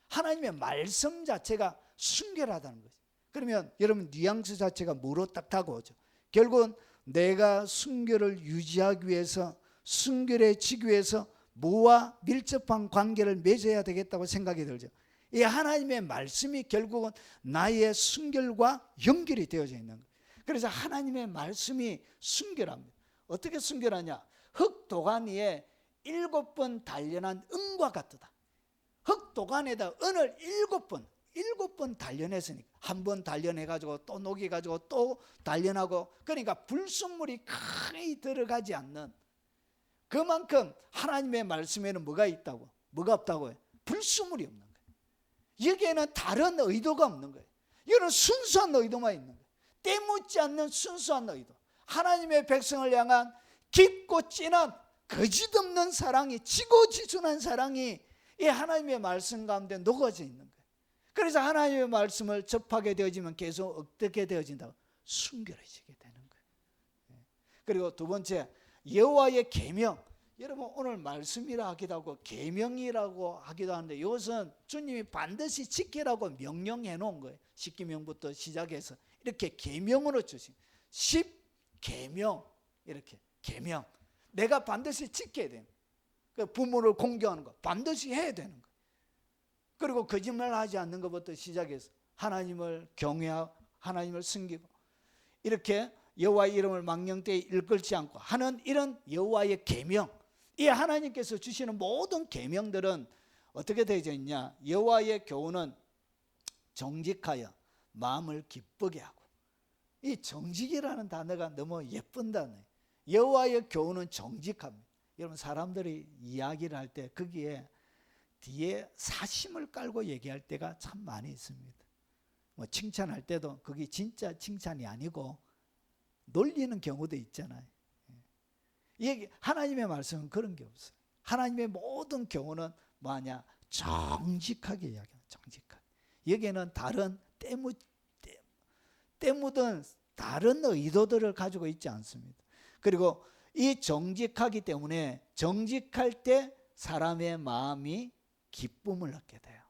하나님의 말씀 자체가 순결하다는 거죠. 그러면 여러분 뉘앙스 자체가 뭐로 딱 다가오죠? 결국은 내가 순결을 유지하기 위해서, 순결해지기 위해서 뭐와 밀접한 관계를 맺어야 되겠다고 생각이 들죠. 이 하나님의 말씀이 결국은 나의 순결과 연결이 되어져 있는 거예요. 그래서 하나님의 말씀이 순결합니다. 어떻게 순결하냐? 흙 도간 위에 7번 단련한 은과 같다. 흙 도간에다 은을 7번 단련했으니까, 한 번 단련해가지고 또 녹여가지고 또 단련하고, 그러니까 불순물이 크게 들어가지 않는, 그만큼 하나님의 말씀에는 뭐가 있다고? 뭐가 없다고 해요? 불순물이 없는 거예요. 여기에는 다른 의도가 없는 거예요. 이거는 순수한 의도만 있는 거예요. 때묻지 않는 순수한 의도. 하나님의 백성을 향한 깊고 진한 거짓 없는 사랑이, 지고지순한 사랑이 이 하나님의 말씀 가운데 녹아져 있는 거예요. 그래서 하나님의 말씀을 접하게 되어지면 계속 어떻게 되어진다고? 순결해지게 되는 거예요. 그리고 두 번째, 여호와의 계명. 여러분 오늘 말씀이라 하기도 하고 계명이라고 하기도 하는데, 이것은 주님이 반드시 지키라고 명령해 놓은 거예요. 십계명부터 시작해서 이렇게 계명으로 주신 10계명, 이렇게 계명. 내가 반드시 지켜야 되는 거예요. 부모를 공경하는 거 반드시 해야 되는 거예요. 그리고 거짓말하지 않는 것부터 시작해서 하나님을 경외하고 하나님을 섬기고, 이렇게 여호와의 이름을 망령되이 일컬지 않고 하는 이런 여호와의 계명, 이 하나님께서 주시는 모든 계명들은 어떻게 되어 있냐? 여호와의 교훈은 정직하여 마음을 기쁘게 하고. 이 정직이라는 단어가 너무 예쁜 단어예요. 여호와의 교훈은 정직합니다. 여러분 사람들이 이야기를 할 때 거기에 뒤에 사심을 깔고 얘기할 때가 참 많이 있습니다. 뭐 칭찬할 때도 그게 진짜 칭찬이 아니고 놀리는 경우도 있잖아요. 하나님의 말씀은 그런 게 없어요. 하나님의 모든 경우는 뭐하냐? 정직하게 이야기해요. 정직하게. 여기에는 다른 때묻은 다른 의도들을 가지고 있지 않습니다. 그리고 이 정직하기 때문에 정직할 때 사람의 마음이 기쁨을 얻게 돼요.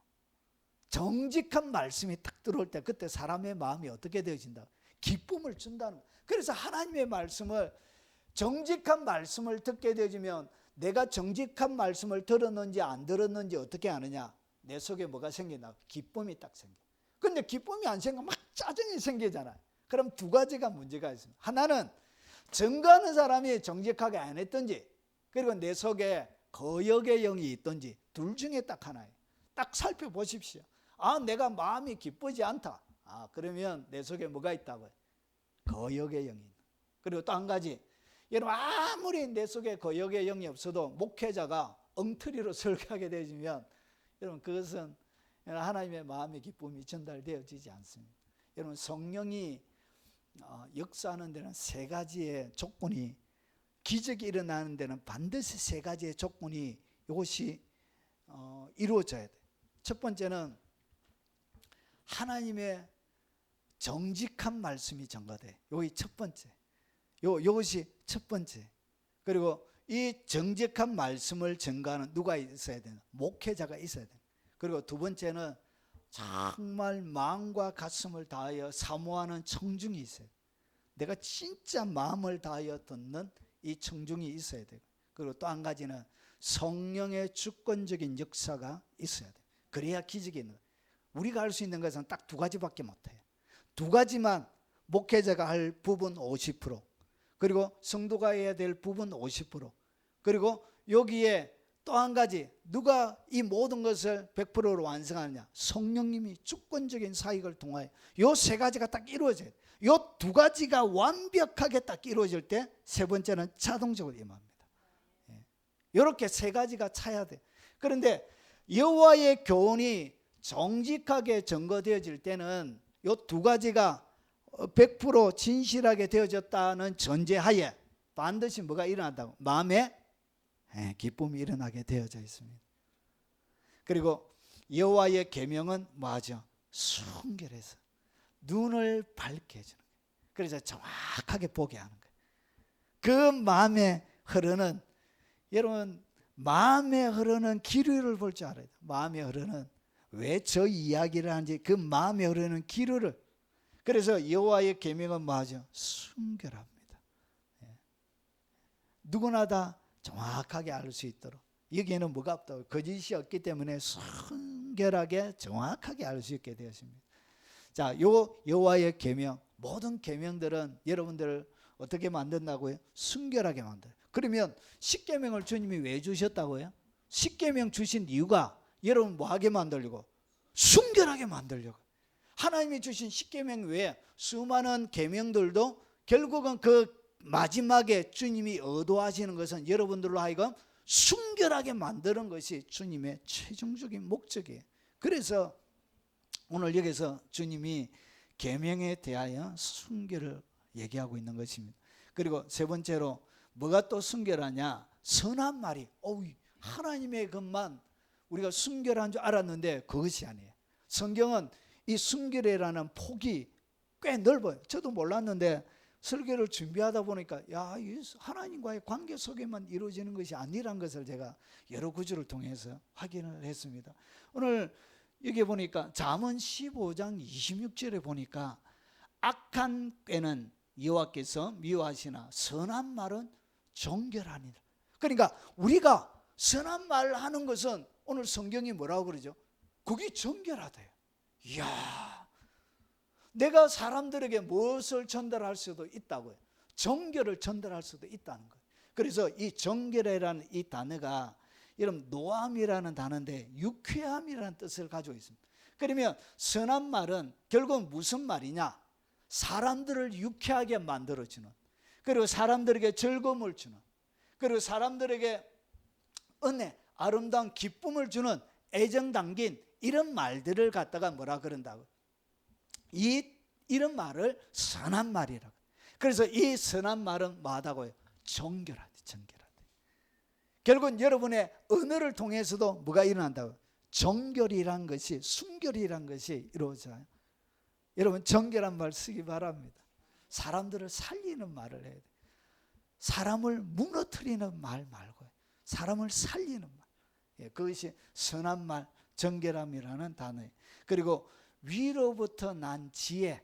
정직한 말씀이 딱 들어올 때 그때 사람의 마음이 어떻게 되어진다? 기쁨을 준다는 거예요. 그래서 하나님의 말씀을, 정직한 말씀을 듣게 되어지면 내가 정직한 말씀을 들었는지 안 들었는지 어떻게 아느냐? 내 속에 뭐가 생기나? 기쁨이 딱 생겨. 근데 기쁨이 안 생기면 막 짜증이 생기잖아요. 그럼 두 가지가 문제가 있습니다. 하나는 증거하는 사람이 정직하게 안 했든지, 그리고 내 속에 거역의 영이 있든지, 둘 중에 딱 하나예요. 딱 살펴보십시오. 아, 내가 마음이 기쁘지 않다. 아, 그러면 내 속에 뭐가 있다고요? 거역의 영이 있다. 그리고 또 한 가지, 여러분 아무리 내 속에 거역의 영이 없어도 목회자가 엉터리로 설교하게 되어지면 여러분 그것은 하나님의 마음의 기쁨이 전달되어지지 않습니다. 여러분 성령이 역사하는 데는 세 가지의 조건이, 기적이 일어나는 데는 반드시 세 가지의 조건이 이것이 이루어져야 돼요. 첫 번째는 하나님의 정직한 말씀이 전가돼. 여기 첫 번째. 이것이 첫 번째. 그리고 이 정직한 말씀을 전가하는 누가 있어야 되나? 목회자가 있어야 돼. 그리고 두 번째는 정말 마음과 가슴을 다하여 사모하는 청중이 있어요. 내가 진짜 마음을 다하여 듣는 이 청중이 있어야 돼요. 그리고 또 한 가지는 성령의 주권적인 역사가 있어야 돼요. 그래야 기적이 있는 거예요. 우리가 할 수 있는 것은 딱 두 가지밖에 못해요. 두 가지만 목회자가 할 부분 50%, 그리고 성도가 해야 될 부분 50%, 그리고 여기에 또 한 가지, 누가 이 모든 것을 100%로 완성하느냐? 성령님이 주권적인 사역을 통하여 이 세 가지가 딱 이루어져야 돼요. 이 두 가지가 완벽하게 딱 이루어질 때 세 번째는 자동적으로 임합니다. 이렇게 세 가지가 차야 돼. 그런데 여호와의 교훈이 정직하게 전거되어질 때는 이 두 가지가 100% 진실하게 되어졌다는 전제하에 반드시 뭐가 일어난다고? 마음에 기쁨이 일어나게 되어져 있습니다. 그리고 여호와의 계명은 뭐하죠? 순결해서 눈을 밝게 해주는 거예요. 그래서 정확하게 보게 하는 거예요. 그 마음에 흐르는, 여러분 마음에 흐르는 기류를 볼 줄 알아야 돼. 마음에 흐르는, 왜 저 이야기를 하는지 그 마음에 흐르는 기류를. 그래서 여호와의 계명은 뭐하죠? 순결합니다. 누구나 다 정확하게 알 수 있도록. 여기에는 뭐가 없다고, 거짓이 없기 때문에 순결하게 정확하게 알 수 있게 되었습니다. 자, 요 여호와의 계명, 모든 계명들은 여러분들을 어떻게 만든다고요? 순결하게 만들어요. 그러면 십계명을 주님이 왜 주셨다고요? 십계명 주신 이유가 여러분 뭐하게 만들려고? 순결하게 만들려고. 하나님이 주신 십계명 외에 수많은 계명들도 결국은 그 마지막에 주님이 의도하시는 것은 여러분들로 하여금 순결하게 만드는 것이 주님의 최종적인 목적이에요. 그래서 오늘 여기서 주님이 계명에 대하여 순결을 얘기하고 있는 것입니다. 그리고 세 번째로 뭐가 또 순결하냐? 선한 말이. 하나님의 것만 우리가 순결한 줄 알았는데 그것이 아니에요. 성경은 이 순결이라는 폭이 꽤 넓어요. 저도 몰랐는데 설교를 준비하다 보니까 하나님과의 관계 속에만 이루어지는 것이 아니란 것을 제가 여러 구절을 통해서 확인을 했습니다. 오늘 여기 보니까 잠언 15장 26절에 보니까 악한 꾀는 여호와께서 미워하시나 선한 말은 정결하니라. 그러니까 우리가 선한 말을 하는 것은 오늘 성경이 뭐라고 그러죠? 그게 정결하대요. 이야, 내가 사람들에게 무엇을 전달할 수도 있다고요. 정결을 전달할 수도 있다는 거예요. 그래서 이 정결이라는 이 단어가 여러분 노함이라는 단어인데 유쾌함이라는 뜻을 가지고 있습니다. 그러면 선한 말은 결국 무슨 말이냐? 사람들을 유쾌하게 만들어주는, 그리고 사람들에게 즐거움을 주는, 그리고 사람들에게 은혜, 아름다운 기쁨을 주는 애정 담긴 이런 말들을 갖다가 뭐라 그런다고? 이런 말을 선한 말이라고. 그래서 이 선한 말은 뭐하다고요? 정결하대, 정결하대. 결국은 여러분의 언어를 통해서도 뭐가 일어난다고? 정결이란 것이, 순결이란 것이 이루어져요. 여러분 정결한 말 쓰기 바랍니다. 사람들을 살리는 말을 해야 돼. 사람을 무너뜨리는 말 말고요. 사람을 살리는 말. 그것이 선한 말, 정결함이라는 단어예요. 그리고 위로부터 난 지혜.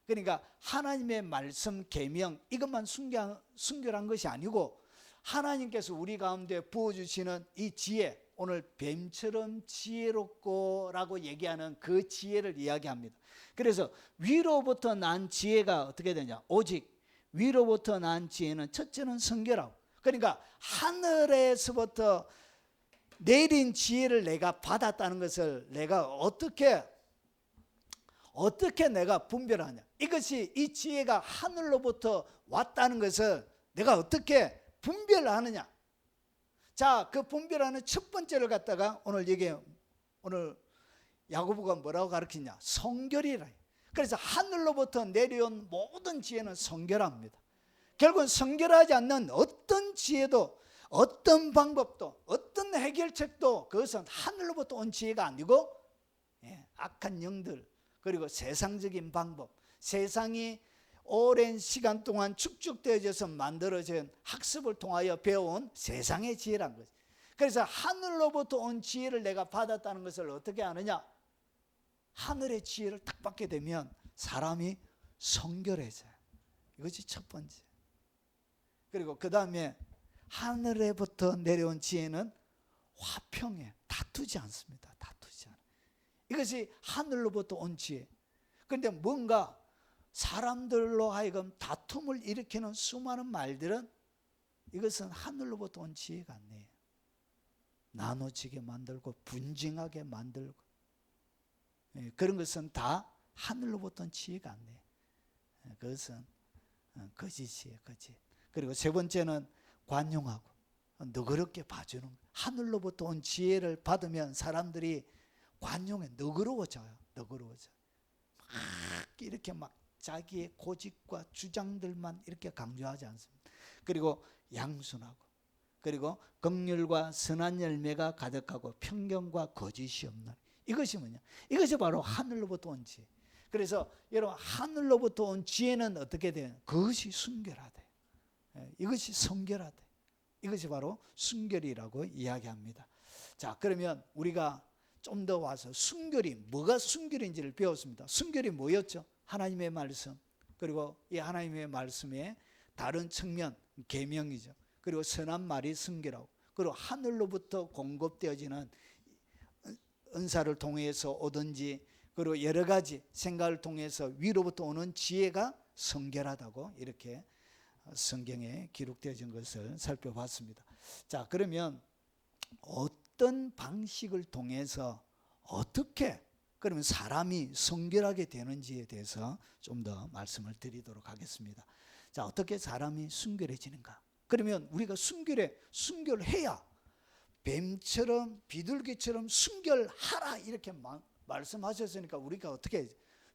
그러니까 하나님의 말씀, 계명 이것만 순결한 것이 아니고 하나님께서 우리 가운데 부어주시는 이 지혜, 오늘 뱀처럼 지혜롭고라고 얘기하는 그 지혜를 이야기합니다. 그래서 위로부터 난 지혜가 어떻게 되냐? 오직 위로부터 난 지혜는 첫째는 성결하고, 그러니까 하늘에서부터 내린 지혜를 내가 받았다는 것을 내가 어떻게 내가 분별하냐? 이것이, 이 지혜가 하늘로부터 왔다는 것을 내가 어떻게 분별하느냐? 자, 그 분별하는 첫 번째를 갖다가 오늘 야고보가 뭐라고 가르치냐? 성결이라. 그래서 하늘로부터 내려온 모든 지혜는 성결합니다. 결국은 성결하지 않는 어떤 지혜도, 어떤 방법도, 어떤 해결책도 그것은 하늘로부터 온 지혜가 아니고 악한 영들, 그리고 세상적인 방법, 세상이 오랜 시간 동안 축적되어져서 만들어진 학습을 통하여 배워온 세상의 지혜란 거지. 그래서 하늘로부터 온 지혜를 내가 받았다는 것을 어떻게 아느냐? 하늘의 지혜를 딱 받게 되면 사람이 성결해져요. 이것이 첫 번째. 그리고 그 다음에 하늘에부터 내려온 지혜는 화평해. 다투지 않습니다. 다투지 않아요. 이것이 하늘로부터 온 지혜. 그런데 뭔가 사람들로 하여금 다툼을 일으키는 수많은 말들은 이것은 하늘로부터 온 지혜가 아니에요. 나눠지게 만들고 분쟁하게 만들고 그런 것은 다 하늘로부터 온 지혜가 아니에요. 그것은 거짓이에요, 거짓. 그리고 세 번째는 관용하고 너그럽게 봐주는 거예요. 하늘로부터 온 지혜를 받으면 사람들이 관용해, 너그러워져요. 너그러워져. 막 이렇게 막 자기의 고집과 주장들만 이렇게 강조하지 않습니다. 그리고 양순하고, 그리고 긍휼과 선한 열매가 가득하고 편견과 거짓이 없는, 이것이 뭐냐? 이것이 바로 하늘로부터 온 지혜. 그래서 여러분 하늘로부터 온 지혜는 어떻게 돼요? 그것이 순결하대. 이것이 성결하대. 이것이 바로 순결이라고 이야기합니다. 자, 그러면 우리가 좀 더 와서 순결이 뭐가 순결인지를 배웠습니다. 순결이 뭐였죠? 하나님의 말씀, 그리고 이 하나님의 말씀의 다른 측면, 계명이죠. 그리고 선한 말이 순결하고, 그리고 하늘로부터 공급되어지는 은사를 통해서 오든지, 그리고 여러 가지 생각을 통해서 위로부터 오는 지혜가 순결하다고 이렇게 성경에 기록되어진 것을 살펴봤습니다. 자, 그러면 어떤 방식을 통해서 어떻게 그러면 사람이 순결하게 되는지에 대해서 좀 더 말씀을 드리도록 하겠습니다. 자, 어떻게 사람이 순결해지는가? 그러면 우리가 순결해야 뱀처럼 비둘기처럼 순결하라 이렇게 말씀하셨으니까 우리가 어떻게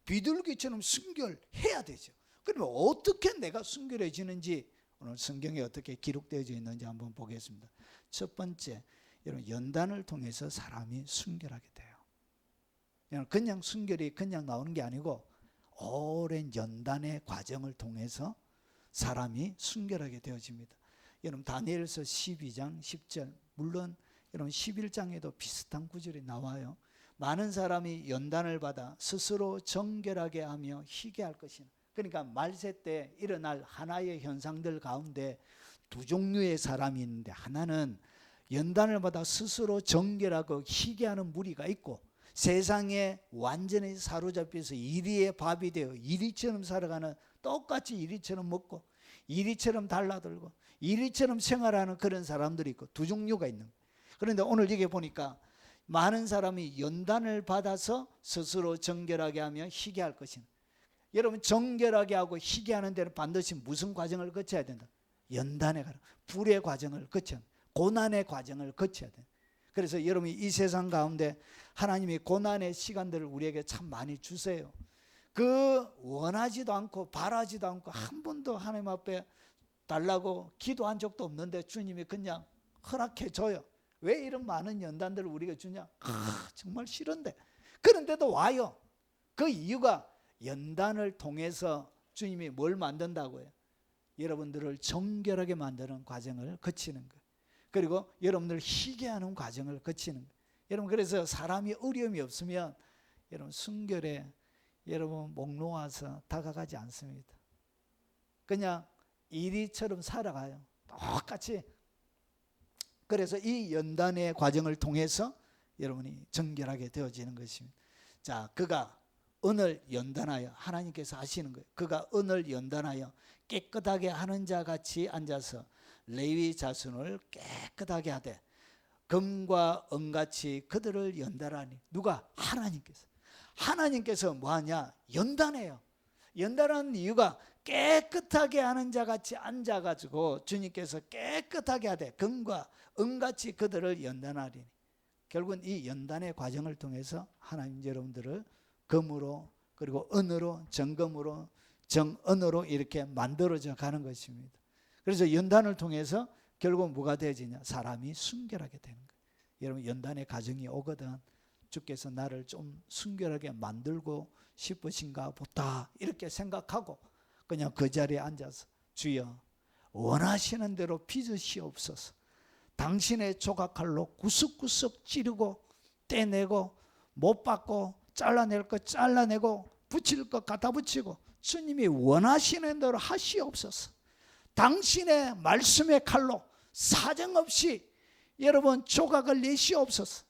비둘기처럼 순결해야 되죠. 그러면 어떻게 내가 순결해지는지 오늘 성경에 어떻게 기록되어져 있는지 한번 보겠습니다. 첫 번째, 여러분 연단을 통해서 사람이 순결하게 돼요. 그냥 순결이 그냥 나오는 게 아니고 오랜 연단의 과정을 통해서 사람이 순결하게 되어집니다. 여러분 다니엘서 12장 10절, 물론 여러분 11장에도 비슷한 구절이 나와요. 많은 사람이 연단을 받아 스스로 정결하게 하며 희게 할 것이나. 그러니까 말세 때 일어날 하나의 현상들 가운데 두 종류의 사람이 있는데, 하나는 연단을 받아 스스로 정결하고 희게 하는 무리가 있고, 세상에 완전히 사로잡혀서 이리의 밥이 되어 이리처럼 살아가는, 똑같이 이리처럼 먹고 이리처럼 달라들고 이리처럼 생활하는 그런 사람들이 있고, 두 종류가 있는 거예요. 그런데 오늘 여기 보니까 많은 사람이 연단을 받아서 스스로 정결하게 하며 희게 할 것이다. 여러분 정결하게 하고 희게 하는 데는 반드시 무슨 과정을 거쳐야 된다? 연단의 과정, 불의 과정을 거쳐야 된다. 고난의 과정을 거쳐야 된다. 그래서 여러분이 이 세상 가운데 하나님이 고난의 시간들을 우리에게 참 많이 주세요. 그 원하지도 않고 바라지도 않고 한 번도 하나님 앞에 달라고 기도한 적도 없는데 주님이 그냥 허락해 줘요. 왜 이런 많은 연단들을 우리가 주냐? 정말 싫은데. 그런데도 와요. 그 이유가 연단을 통해서 주님이 뭘 만든다고요? 여러분들을 정결하게 만드는 과정을 거치는 거예요. 그리고 여러분들 희게 하는 과정을 거치는 거예요. 여러분 그래서 사람이 어려움이 없으면 여러분 순결에 여러분 목 놓아서 다가가지 않습니다. 그냥 이리처럼 살아가요. 똑같이. 그래서 이 연단의 과정을 통해서 여러분이 정결하게 되어지는 것입니다. 자, 그가 은을 연단하여, 하나님께서 하시는 거예요. 그가 은을 연단하여 깨끗하게 하는 자 같이 앉아서 레위 자손을 깨끗하게 하되 금과 은같이 그들을 연단하니. 누가? 하나님께서. 하나님께서 뭐하냐? 연단해요. 연단하는 이유가 깨끗하게 하는 자 같이 앉아가지고 주님께서 깨끗하게 하되 금과 은같이 그들을 연단하리니. 결국은 이 연단의 과정을 통해서 하나님 여러분들을 금으로 그리고 은으로, 정금으로, 정은으로 이렇게 만들어져 가는 것입니다. 그래서 연단을 통해서 결국 뭐가 되어지냐? 사람이 순결하게 되는 거예요. 여러분 연단의 과정이 오거든 주께서 나를 좀 순결하게 만들고 싶으신가 보다 이렇게 생각하고 그냥 그 자리에 앉아서 주여 원하시는 대로 빚으시옵소서. 당신의 조각칼로 구석구석 찌르고 떼내고 못 받고 잘라낼 것 잘라내고 붙일 것 갖다 붙이고 주님이 원하시는 대로 하시옵소서. 당신의 말씀의 칼로 사정없이 여러분 조각을 내시옵소서.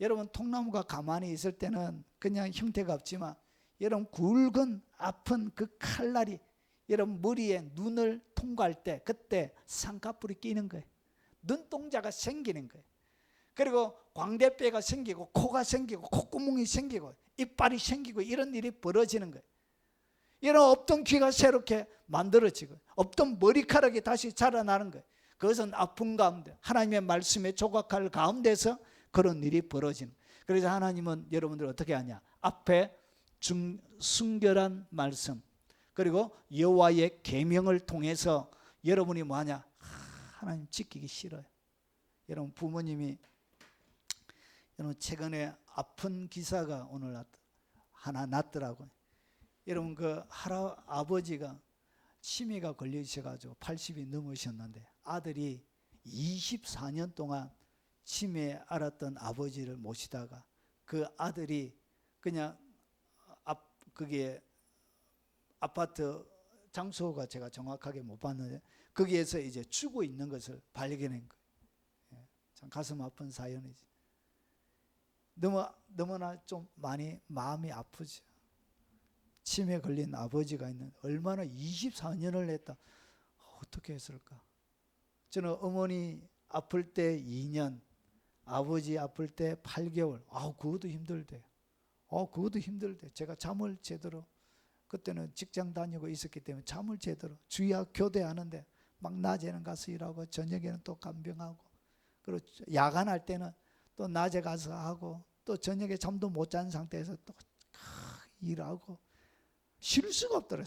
여러분 통나무가 가만히 있을 때는 그냥 형태가 없지만 여러분 굵은 아픈 그 칼날이 여러분 머리에 눈을 통과할 때 그때 쌍꺼풀이 끼는 거예요. 눈동자가 생기는 거예요. 그리고 광대뼈가 생기고 코가 생기고 콧구멍이 생기고 이빨이 생기고 이런 일이 벌어지는 거예요. 이런 없던 귀가 새롭게 만들어지고 없던 머리카락이 다시 자라나는 거예요. 그것은 아픔 가운데 하나님의 말씀의 조각칼 가운데서 그런 일이 벌어지는 거예요. 그래서 하나님은 여러분들 어떻게 하냐? 앞에 순결한 말씀 그리고 여호와의 계명을 통해서 여러분이 뭐하냐? 하나님 지키기 싫어요. 여러분 부모님이 여러분 최근에 아픈 기사가 오늘 하나 났더라고요. 여러분 그 아버지가 치매가 걸리셔가지고 80이 넘으셨는데 아들이 24년 동안 치매 앓았던 아버지를 모시다가 그 아들이 그냥 그게 아파트 장소가 제가 정확하게 못 봤는데 거기에서 이제 죽어 있는 것을 발견한 거예요. 참 가슴 아픈 사연이지. 너무나 좀 많이 마음이 아프죠. 치매 걸린 아버지가 있는 얼마나 24년을 했다. 어떻게 했을까? 저는 어머니 아플 때 2년, 아버지 아플 때 8개월. 그것도 힘들대. 그것도 힘들대. 제가 잠을 제대로, 그때는 직장 다니고 있었기 때문에 잠을 제대로, 주야 교대하는데 막 낮에는 가서 일하고 저녁에는 또 간병하고, 그리고 야간할 때는 또 낮에 가서 하고, 또 저녁에 잠도 못 잔 상태에서 또 일하고, 쉴 수가 없더라.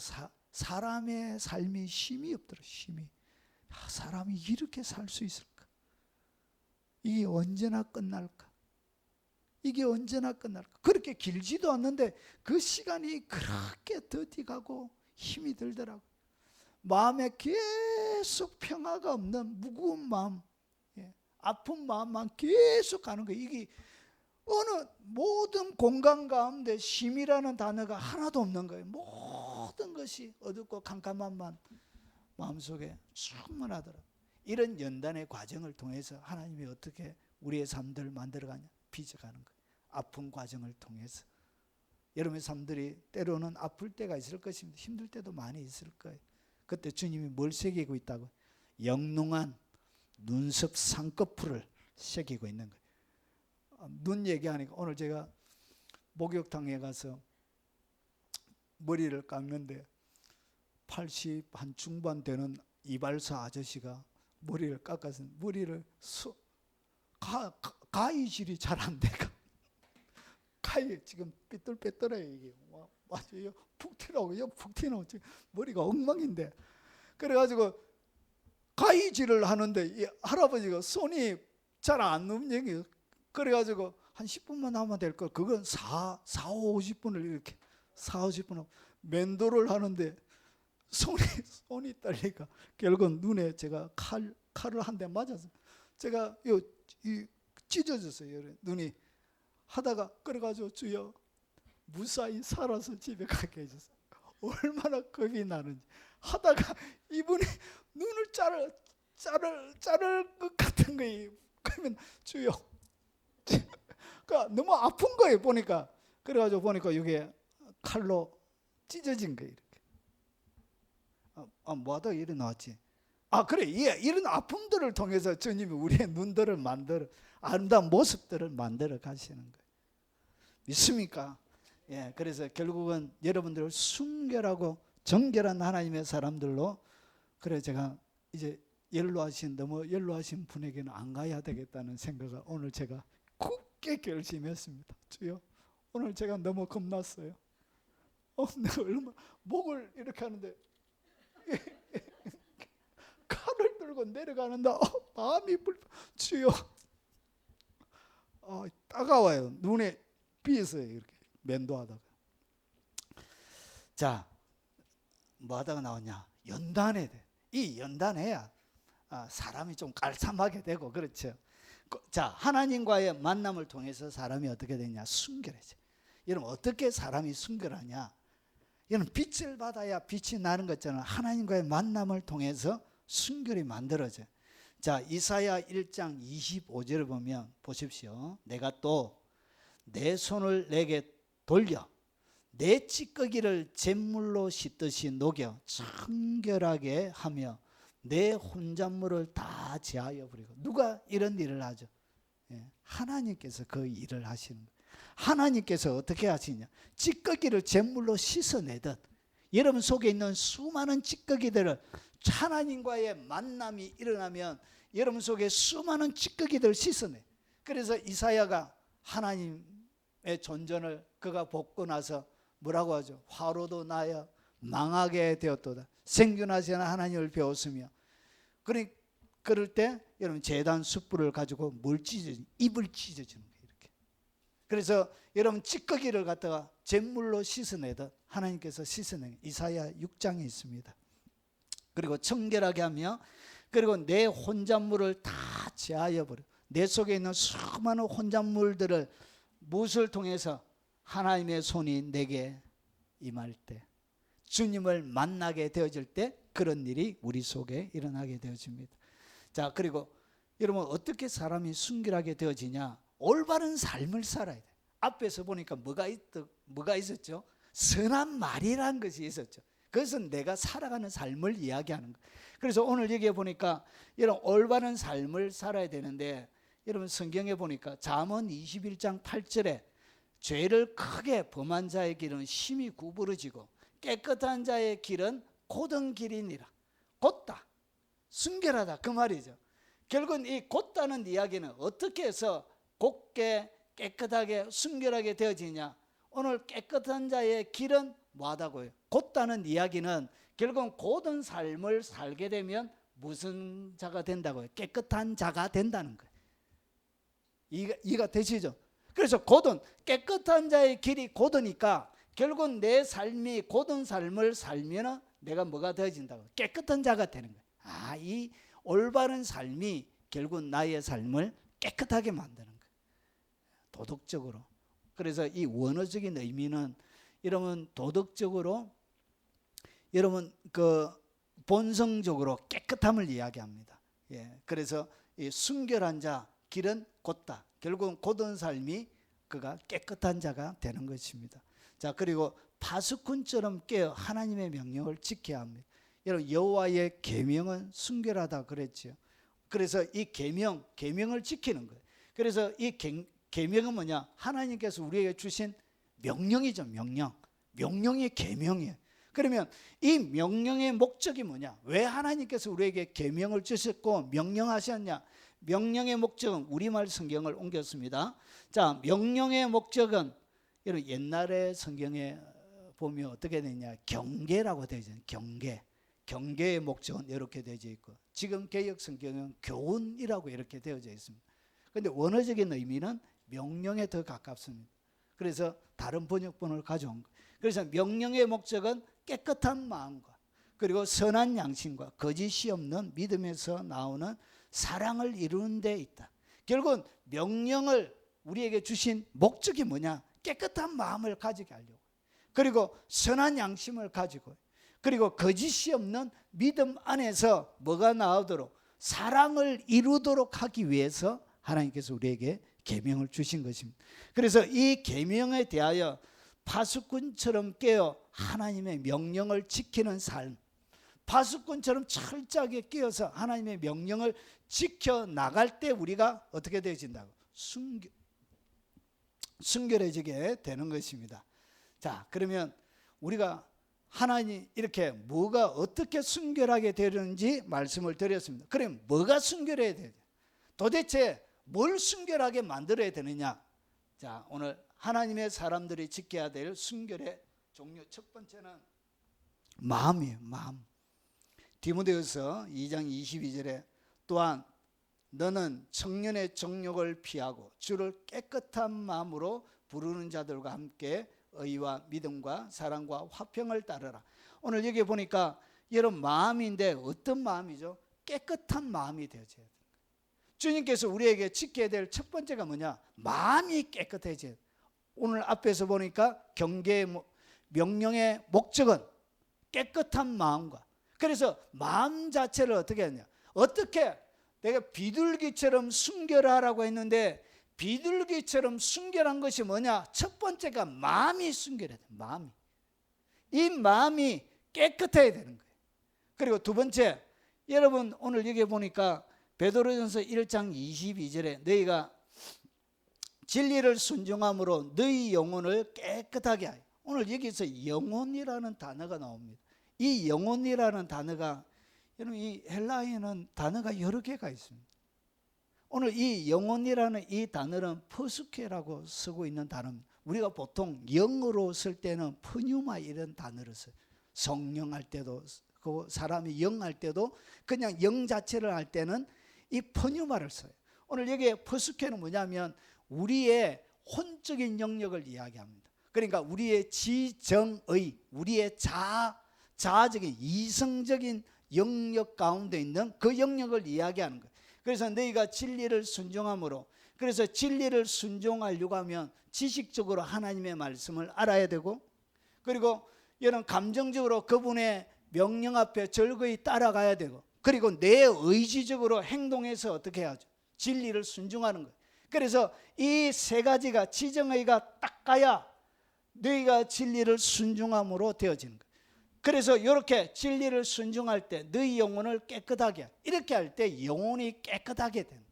사람의 삶이 쉼이 없더라. 쉼이. 사람이 이렇게 살 수 있을까? 이게 언제나 끝날까? 이게 언제나 끝날까? 그렇게 길지도 않는데 그 시간이 그렇게 더디가고 힘이 들더라고. 마음에 계속 평화가 없는 무거운 마음, 아픈 마음만 계속 가는 거예요. 이게 어느 모든 공간 가운데 쉼이라는 단어가 하나도 없는 거예요. 모든 것이 어둡고 캄캄한 마음속에 충만하더라. 이런 연단의 과정을 통해서 하나님이 어떻게 우리의 삶들을 만들어가냐, 빚어가는 거예요. 아픈 과정을 통해서. 여러분의 삶들이 때로는 아플 때가 있을 것입니다. 힘들 때도 많이 있을 거예요. 그때 주님이 뭘 새기고 있다고? 영롱한 눈썹 쌍꺼풀을 새기고 있는 거예요. 눈 얘기하니까 오늘 제가 목욕탕에 가서 머리를 깎는데 80 한 중반 되는 이발사 아저씨가 머리를 깎아서 머리를 가위질이 잘 안 돼가. 가위 지금 삐뚤빼뚤해요. 이게 맞아요. 푹 튀라고요. 푹 튀는 지금 머리가 엉망인데. 그래가지고 가위질을 하는데 이 할아버지가 손이 잘 안 움직여요. 그래가지고 한 10분만 하면 될 걸, 그건 50분을 이렇게 50분 면도를 하는데 손이 떨리니까 결국은 눈에 제가 칼을 한 대 맞아서 제가 찢어졌어요. 눈이. 하다가 그래가지고 주여 무사히 살아서 집에 가게 해주세요. 얼마나 겁이 나는지. 하다가 이분이 눈을 자를 것 같은 거예요. 그러면 주여, 그러니까 너무 아픈 거예요. 보니까. 그래가지고 보니까 이게 칼로 찢어진 거예요. 이렇게. 뭐하다가 이래 나왔지. 그래, 이런 아픔들을 통해서 주님이 우리의 눈들을 만들어, 아름다운 모습들을 만들어 가시는 거예요. 믿습니까? 그래서 결국은 여러분들을 순결하고 정결한 하나님의 사람들로, 그래 제가 이제 너무 연로하신 분에게는 안 가야 되겠다는 생각을 오늘 제가 굳게 결심했습니다. 주여, 오늘 제가 너무 겁났어요. 내가 얼마나 목을 이렇게 하는데 칼을 들고 내려가는데 마음이 주여, 따가워요. 눈에 삐었어요. 이렇게 면도하다가. 자, 뭐 하다가 나왔냐? 연단해야 돼. 이 연단해야 사람이 좀 깔쌈하게 되고, 그렇죠. 자, 하나님과의 만남을 통해서 사람이 어떻게 되냐? 순결해져. 여러분, 어떻게 사람이 순결하냐? 여러분, 빛을 받아야 빛이 나는 것처럼 하나님과의 만남을 통해서 순결이 만들어져. 자, 이사야 1장 25절을 보면 보십시오. 내가 또 내 손을 내게 돌려 내 찌꺼기를 잿물로 씻듯이 녹여 청결하게 하며 내 혼잣물을 다 제하여 버리고. 누가 이런 일을 하죠? 하나님께서 그 일을 하시는 거예요. 하나님께서 어떻게 하시냐? 찌꺼기를 잿물로 씻어내듯 여러분 속에 있는 수많은 찌꺼기들을, 하나님과의 만남이 일어나면 여러분 속에 수많은 찌꺼기들을 씻어내. 그래서 이사야가 하나님의 존전을 그가 벗고 나서 뭐라고 하죠? 화로도 나여 망하게 되었도다. 생존하시는 하나님을 배웠으며. 그럴 때 여러분 제단 숯불을 가지고 입을 찢어주는 거예요. 이렇게. 그래서 여러분 찌꺼기를 갖다가 잿물로 씻어내듯 하나님께서 씻어내는 이사야 6장에 있습니다. 그리고 청결하게 하며 그리고 내 혼잣물을 다 제하여 버려. 내 속에 있는 수많은 혼잣물들을 무엇을 통해서 하나님의 손이 내게 임할 때, 주님을 만나게 되어질 때 그런 일이 우리 속에 일어나게 되어집니다. 자, 그리고 여러분 어떻게 사람이 순결하게 되어지냐? 올바른 삶을 살아야 돼. 앞에서 보니까 뭐가 있었죠? 선한 말이라는 것이 있었죠. 그것은 내가 살아가는 삶을 이야기하는 거예요. 그래서 오늘 여기에 보니까 이런 올바른 삶을 살아야 되는데, 여러분 성경에 보니까 잠언 21장 8절에 죄를 크게 범한 자의 길은 심히 구부러지고 깨끗한 자의 길은 곧은 길이니라. 곧다, 순결하다, 그 말이죠. 결국은 이 곧다는 이야기는 어떻게 해서 곧게 깨끗하게 순결하게 되어지냐? 오늘 깨끗한 자의 길은 뭐하다고요? 곧다는 이야기는 결국은 곧은 삶을 살게 되면 무슨 자가 된다고요? 깨끗한 자가 된다는 거예요. 이해가 되시죠? 그래서 곧은, 깨끗한 자의 길이 곧으니까 결국은 내 삶이 곧은 삶을 살면 내가 뭐가 되어진다고? 깨끗한 자가 되는 거예요. 아, 이 올바른 삶이 결국 나의 삶을 깨끗하게 만드는 거예요. 도덕적으로. 그래서 이 원어적인 의미는 여러분 도덕적으로, 여러분 그 본성적으로 깨끗함을 이야기합니다. 예, 그래서 이 순결한 자 길은 곧다. 결국은 곧은 삶이 그가 깨끗한 자가 되는 것입니다. 자, 그리고 파수꾼처럼 깨어 하나님의 명령을 지켜야 합니다. 여러분 여호와의 계명은 순결하다 그랬죠. 그래서 이 계명을 지키는 거예요. 그래서 이 계명은 뭐냐? 하나님께서 우리에게 주신 명령이죠. 명령이 계명이에요. 그러면 이 명령의 목적이 뭐냐? 왜 하나님께서 우리에게 계명을 주셨고 명령하셨냐? 명령의 목적은, 우리말 성경을 옮겼습니다. 자, 명령의 목적은 여러분 옛날에 성경에 보면 어떻게 되냐? 경계라고 되어 있잖아요. 경계의 목적은 이렇게 되어 있고, 지금 개역 성경은 교훈이라고 이렇게 되어져 있습니다. 그런데 원어적인 의미는 명령에 더 가깝습니다. 그래서 다른 번역본을 가져온 거예요. 그래서 명령의 목적은 깨끗한 마음과 그리고 선한 양심과 거짓이 없는 믿음에서 나오는 사랑을 이루는 데 있다. 결국은 명령을 우리에게 주신 목적이 뭐냐? 깨끗한 마음을 가지게 하려고, 그리고 선한 양심을 가지고, 그리고 거짓이 없는 믿음 안에서 뭐가 나오도록, 사랑을 이루도록 하기 위해서 하나님께서 우리에게 계명을 주신 것입니다. 그래서 이 계명에 대하여 파수꾼처럼 깨어 하나님의 명령을 지키는 삶, 파수꾼처럼 철저하게 깨어서 하나님의 명령을 지켜나갈 때 우리가 어떻게 되어진다고? 순결해지게 되는 것입니다. 자, 그러면 우리가 하나님 이렇게 뭐가 어떻게 순결하게 되는지 말씀을 드렸습니다. 그럼 뭐가 순결해야 돼요? 도대체 뭘 순결하게 만들어야 되느냐? 자, 오늘 하나님의 사람들이 지켜야 될 순결의 종류 첫 번째는 마음이에요. 마음. 디모데후서 2장 22절에 또한 너는 청년의 정욕을 피하고 주를 깨끗한 마음으로 부르는 자들과 함께 의와 믿음과 사랑과 화평을 따르라. 오늘 여기 보니까 여러분 마음인데 어떤 마음이죠? 깨끗한 마음이 되어져야 돼요. 주님께서 우리에게 지켜야 될 첫 번째가 뭐냐? 마음이 깨끗해져야 돼요. 오늘 앞에서 보니까 경계의 명령의 목적은 깨끗한 마음과, 그래서 마음 자체를 어떻게 하냐? 어떻게 내가 비둘기처럼 순결하라고 했는데 비둘기처럼 순결한 것이 뭐냐? 첫 번째가 마음이 순결해야 돼. 마음이. 이 마음이 깨끗해야 되는 거예요. 그리고 두 번째, 여러분 오늘 여기 보니까 베드로전서 1장 22절에 너희가 진리를 순종함으로 너희 영혼을 깨끗하게 하여. 오늘 여기서 영혼이라는 단어가 나옵니다. 이 영혼이라는 단어가, 여러분 이 헬라어에는 단어가 여러 개가 있습니다. 오늘 이 영혼이라는 이 단어는 퍼스케라고 쓰고 있는 단어입니다. 우리가 보통 영어로 쓸 때는 푸뉴마 이런 단어를 써요. 성령 할 때도, 그 사람이 영 할 때도, 그냥 영 자체를 할 때는 이 푸뉴마를 써요. 오늘 여기에 퍼스케는 뭐냐면 우리의 혼적인 영역을 이야기합니다. 그러니까 우리의 지정의, 우리의 자아적인 이성적인 영역 가운데 있는 그 영역을 이야기하는 거예요. 그래서 너희가 진리를 순종함으로, 그래서 진리를 순종하려고 하면 지식적으로 하나님의 말씀을 알아야 되고, 그리고 이런 감정적으로 그분의 명령 앞에 절거히 따라가야 되고, 그리고 내 의지적으로 행동해서 어떻게 해야죠? 진리를 순종하는 거예요. 그래서 이 세 가지가 지정의가 딱 가야 너희가 진리를 순종함으로 되어지는 거예요. 그래서 이렇게 진리를 순종할 때 너희 영혼을 깨끗하게, 이렇게 할 때 영혼이 깨끗하게 되는 거예요.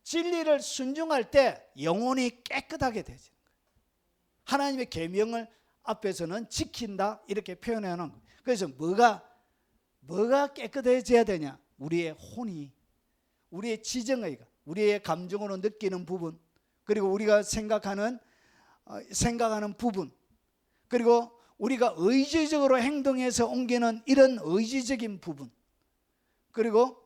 진리를 순종할 때 영혼이 깨끗하게 되지는 거예요. 하나님의 계명을 앞에서는 지킨다 이렇게 표현하는 거예요. 그래서 뭐가 깨끗해져야 되냐? 우리의 혼이, 우리의 지정의가, 우리의 감정으로 느끼는 부분, 그리고 우리가 생각하는 부분, 그리고 우리가 의지적으로 행동해서 옮기는 이런 의지적인 부분, 그리고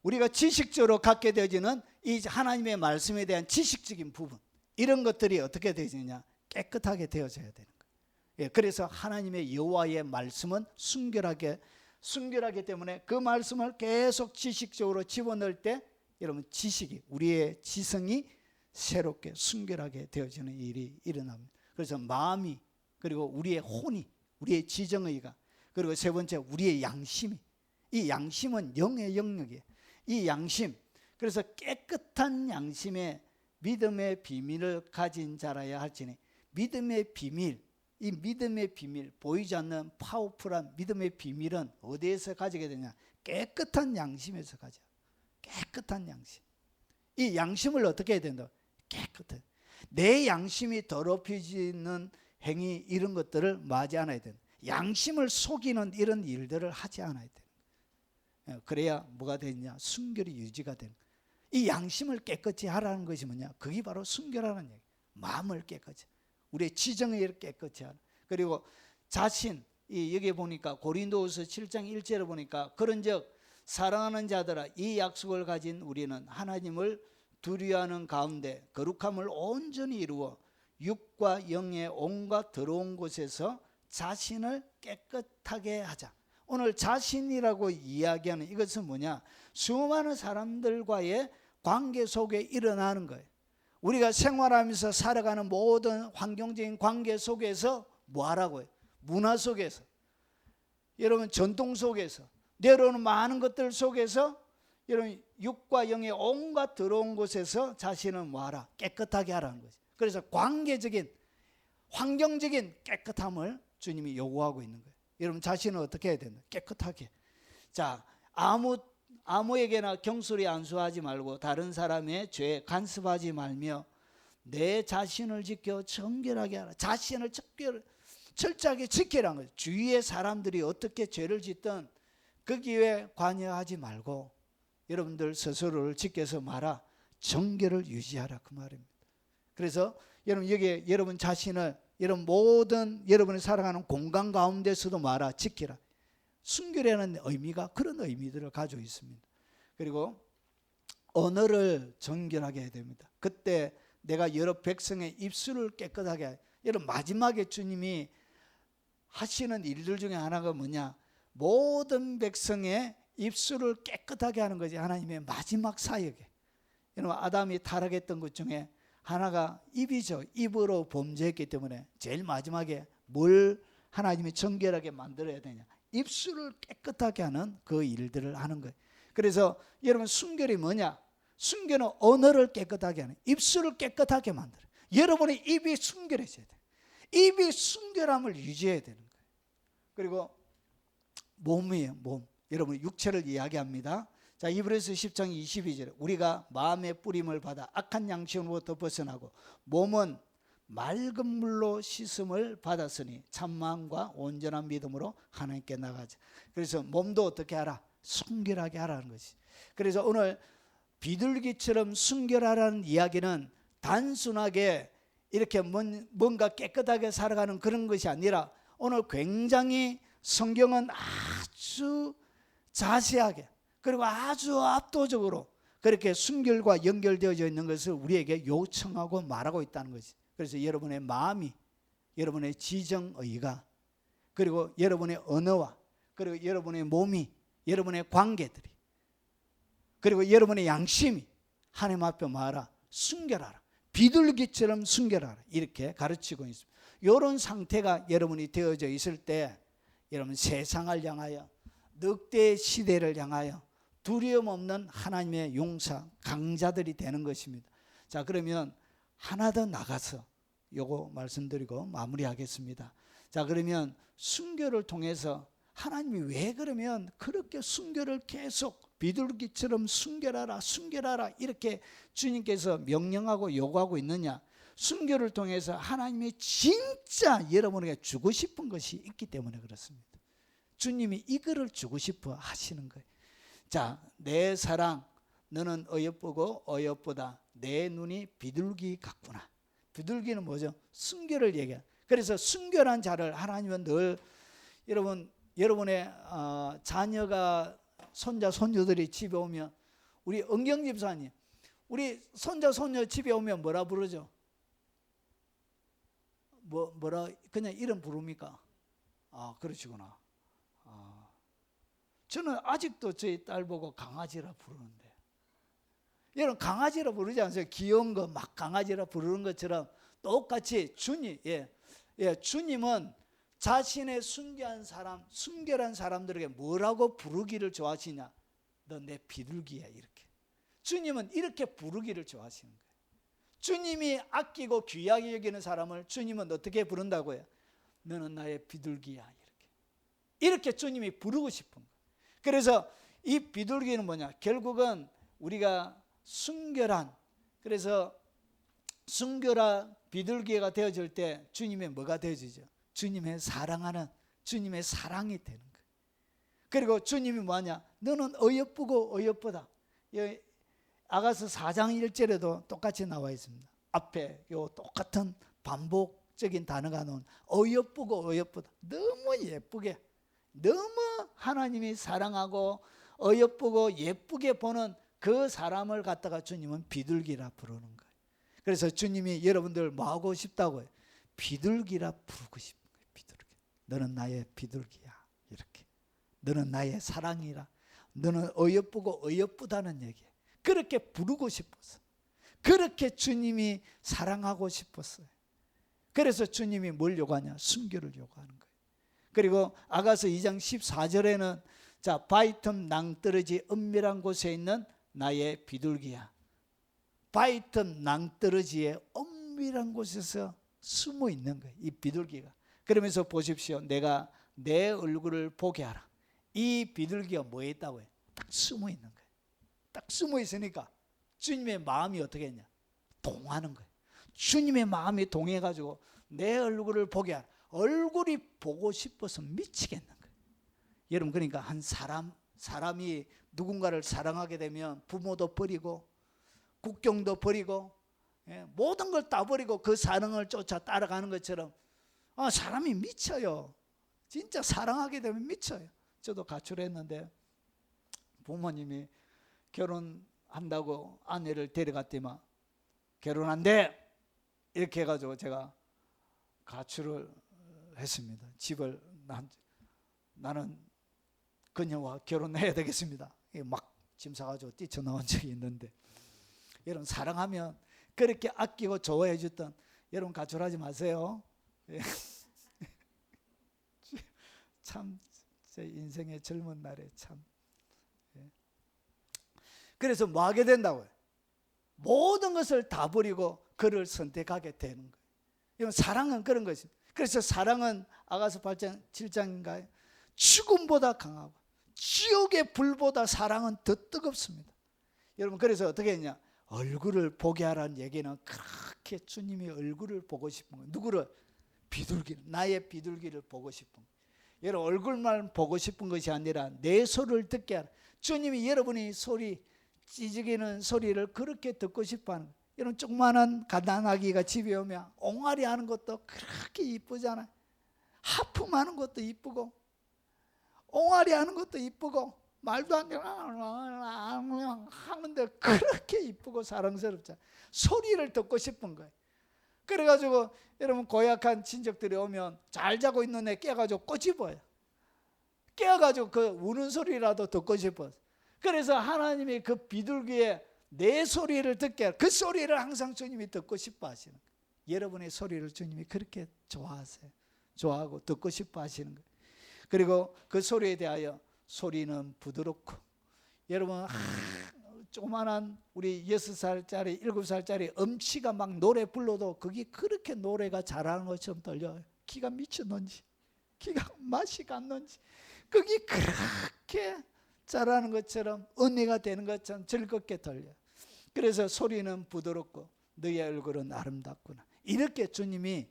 우리가 지식적으로 갖게 되어지는 이 하나님의 말씀에 대한 지식적인 부분, 이런 것들이 어떻게 되어지느냐? 깨끗하게 되어져야 되는 거예요. 예, 그래서 하나님의 여호와의 말씀은 순결하기 때문에 그 말씀을 계속 지식적으로 집어넣을 때 여러분 지식이, 우리의 지성이 새롭게 순결하게 되어지는 일이 일어납니다. 그래서 마음이, 그리고 우리의 혼이, 우리의 지정의가, 그리고 세 번째 우리의 양심이, 이 양심은 영의 영역이에요. 이 양심, 그래서 깨끗한 양심에 믿음의 비밀을 가진 자라야 할지니, 믿음의 비밀, 이 믿음의 비밀, 보이지 않는 파워풀한 믿음의 비밀은 어디에서 가지게 되냐? 깨끗한 양심에서 가져. 깨끗한 양심. 이 양심을 어떻게 해야 된다? 깨끗해. 내 양심이 더럽혀지는 행위, 이런 것들을 맞이 않아야 된다. 양심을 속이는 이런 일들을 하지 않아야 된다. 그래야 뭐가 되느냐? 순결이 유지가 되는. 이 양심을 깨끗이 하라는 것이 뭐냐? 그게 바로 순결하는 얘기. 마음을 깨끗이, 우리의 지정을 깨끗이 하는. 그리고 자신, 여기 보니까 고린도후서 7장 1절에 보니까 그런즉 사랑하는 자들아, 이 약속을 가진 우리는 하나님을 두려워하는 가운데 거룩함을 온전히 이루어 육과 영의 온갖 더러운 곳에서 자신을 깨끗하게 하자. 오늘 자신이라고 이야기하는 이것은 뭐냐? 수많은 사람들과의 관계 속에 일어나는 거예요. 우리가 생활하면서 살아가는 모든 환경적인 관계 속에서 뭐 하라고요? 문화 속에서, 여러분 전통 속에서, 내려오는 많은 것들 속에서 여러분 육과 영의 온갖 더러운 곳에서 자신을 뭐하라? 깨끗하게 하라는 거죠. 그래서 관계적인, 환경적인 깨끗함을 주님이 요구하고 있는 거예요. 여러분 자신을 어떻게 해야 된다? 깨끗하게. 자, 아무에게나 경솔히 안수하지 말고 다른 사람의 죄에 간섭하지 말며 내 자신을 지켜 정결하게 하라. 자신을 철저하게 지키라는 거예요. 주위의 사람들이 어떻게 죄를 짓든 거기에 관여하지 말고 여러분들 스스로를 지켜서 말아 정결을 유지하라, 그 말입니다. 그래서 여러분 여기 여러분 자신을, 여러분 모든 여러분이 살아가는 공간 가운데서도 말아 지키라. 순결이라는 의미가 그런 의미들을 가지고 있습니다. 그리고 언어를 정결하게 해야 됩니다. 그때 내가 여러 백성의 입술을 깨끗하게 해. 여러분 마지막에 주님이 하시는 일들 중에 하나가 뭐냐? 모든 백성의 입술을 깨끗하게 하는 것이 하나님의 마지막 사역이에요. 여러분 아담이 타락했던 것 중에 하나가 입이죠. 입으로 범죄했기 때문에 제일 마지막에 뭘 하나님이 정결하게 만들어야 되냐? 입술을 깨끗하게 하는 그 일들을 하는 거예요. 그래서 여러분 순결이 뭐냐? 순결은 언어를 깨끗하게 하는, 입술을 깨끗하게 만들어요. 여러분의 입이 순결해져야 돼요. 입이 순결함을 유지해야 되는 거예요. 그리고 몸이에요. 몸. 여러분 육체를 이야기합니다. 자, 이브레서 10장 22절에 우리가 마음의 뿌림을 받아 악한 양심으로부터 벗어나고 몸은 맑은 물로 씻음을 받았으니 참마음과 온전한 믿음으로 하나님께 나가자. 그래서 몸도 어떻게 하라? 순결하게 하라는 것이. 그래서 오늘 비둘기처럼 순결하라는 이야기는 단순하게 이렇게 뭔가 깨끗하게 살아가는 그런 것이 아니라 오늘 굉장히 성경은 아주 자세하게 그리고 아주 압도적으로 그렇게 순결과 연결되어져 있는 것을 우리에게 요청하고 말하고 있다는 것이. 그래서 여러분의 마음이 여러분의 지정의가, 그리고 여러분의 언어와, 그리고 여러분의 몸이, 여러분의 관계들이, 그리고 여러분의 양심이 하나님 앞에 뭐하라? 순결하라. 비둘기처럼 순결하라. 이렇게 가르치고 있습니다. 이런 상태가 여러분이 되어져 있을 때 여러분 세상을 향하여, 늑대 시대를 향하여 두려움 없는 하나님의 용사 강자들이 되는 것입니다. 자, 그러면 하나 더 나가서 요거 말씀드리고 마무리하겠습니다. 자, 그러면 순교를 통해서 하나님이 왜 그러면 그렇게 순교를 계속 비둘기처럼 순결하라 순결하라 이렇게 주님께서 명령하고 요구하고 있느냐? 순교를 통해서 하나님이 진짜 여러분에게 주고 싶은 것이 있기 때문에 그렇습니다. 주님이 이거를 주고 싶어 하시는 거예요. 자, 내 사랑 너는 어여쁘고 어여쁘다. 내 눈이 비둘기 같구나. 비둘기는 뭐죠? 순결을 얘기해요. 그래서 순결한 자를 하나님은 늘 여러분의 자녀가 손자 손녀들이 집에 오면, 우리 은경 집사님, 우리 손자 손녀 집에 오면 뭐라 부르죠? 뭐라 그냥 이름 부릅니까? 아, 그러시구나. 저는 아직도 저희 딸 보고 강아지라 부르는데, 여러분 강아지라 부르지 않으세요? 귀여운 거 막 강아지라 부르는 것처럼 똑같이 주님, 주님은 자신의 순결한 사람들에게 뭐라고 부르기를 좋아하시냐? 너 내 비둘기야. 이렇게 주님은 이렇게 부르기를 좋아하시는 거예요. 주님이 아끼고 귀하게 여기는 사람을 주님은 어떻게 부른다고요? 너는 나의 비둘기야. 이렇게 주님이 부르고 싶은 거예요. 그래서 이 비둘기는 뭐냐? 결국은 우리가 순결한, 그래서 순결한 비둘기가 되어질 때 주님의 뭐가 되어지죠? 주님의 사랑하는, 주님의 사랑이 되는 거예요. 그리고 주님이 뭐냐? 너는 어여쁘고 어여쁘다. 아가서 4장 1절에도 똑같이 나와 있습니다. 앞에 요 똑같은 반복적인 단어가 나온 어여쁘고 어여쁘다. 너무 예쁘게, 너무 하나님이 사랑하고 어여쁘고 예쁘게 보는 그 사람을 갖다가 주님은 비둘기라 부르는 거예요. 그래서 주님이 여러분들 뭐 하고 싶다고요? 비둘기라 부르고 싶은 거예요. 비둘기. 너는 나의 비둘기야. 이렇게. 너는 나의 사랑이라. 너는 어여쁘고 어여쁘다는 얘기예요. 그렇게 부르고 싶었어요. 그렇게 주님이 사랑하고 싶었어요. 그래서 주님이 뭘 요구하냐? 순교를 요구하는 거예요. 그리고 아가서 2장 14절에는 자, 바위틈 낭떠러지 은밀한 곳에 있는 나의 비둘기야. 바위틈 낭떠러지의 은밀한 곳에서 숨어 있는 거예요. 이 비둘기가. 그러면서 보십시오. 내가 내 얼굴을 보게 하라. 이 비둘기가 뭐에 있다고 해요? 딱 숨어 있는 거예요. 딱 숨어 있으니까 주님의 마음이 어떻게 했냐? 동하는 거예요. 주님의 마음이 동해가지고 내 얼굴을 보게 하라. 얼굴이 보고 싶어서 미치겠는 거예요. 여러분, 그러니까 한 사람이 누군가를 사랑하게 되면 부모도 버리고 국경도 버리고 모든 걸 다 버리고 그 사랑을 쫓아 따라가는 것처럼 사람이 미쳐요. 진짜 사랑하게 되면 미쳐요. 저도 가출했는데 부모님이 결혼한다고 아내를 데려갔더만 결혼한대 이렇게 해가지고 제가 가출을 했습니다. 집을 나는 그녀와 결혼해야 되겠습니다. 막 짐 싸가지고 뛰쳐나온 적이 있는데, 여러분 사랑하면 그렇게 아끼고 좋아해 줬던 여러분 가출하지 마세요. 참 제 인생의 젊은 날에 참. 그래서 뭐 하게 된다고요? 모든 것을 다 버리고 그를 선택하게 되는 거예요. 이건 사랑은 그런 것입니다. 그래서 사랑은 아가서 8장 7장인가요? 죽음보다 강하고 지옥의 불보다 사랑은 더 뜨겁습니다. 여러분, 그래서 어떻게 했냐? 얼굴을 보게 하라는 얘기는 그렇게 주님이 얼굴을 보고 싶은 거예요. 누구를? 비둘기를, 나의 비둘기를 보고 싶은 거예요. 여러분, 얼굴만 보고 싶은 것이 아니라 내 소리를 듣게 하라. 주님이 여러분이 소리 찌지기는 소리를 그렇게 듣고 싶어하는 거예요. 여러분, 조그마한 가난아기가 집에 오면 옹알이 하는 것도 그렇게 이쁘잖아요. 하품하는 것도 이쁘고 옹알이 하는 것도 이쁘고 말도 안 되고 하는데 그렇게 이쁘고 사랑스럽잖아요. 소리를 듣고 싶은 거예요. 그래가지고 여러분 고약한 친척들이 오면 잘 자고 있는 애 깨가지고 꼬집어요. 깨어가지고 그 우는 소리라도 듣고 싶어. 그래서 하나님이 그 비둘기의 내 소리를 듣게, 그 소리를 항상 주님이 듣고 싶어 하시는 거예요. 여러분의 소리를 주님이 그렇게 좋아하세요. 좋아하고 듣고 싶어 하시는 거예요. 그리고 그 소리에 대하여 소리는 부드럽고, 여러분 조그만한 우리 6살짜리 7살짜리 엄치가 막 노래 불러도 그게 그렇게 노래가 잘하는 것처럼 들려요. 기가 미쳤는지 기가 맛이 갔는지 그게 그렇게 잘하는 것처럼 은혜가 되는 것처럼 즐겁게 들려요. 그래서 소리는 부드럽고 너의 얼굴은 아름답구나. 이렇게 주님이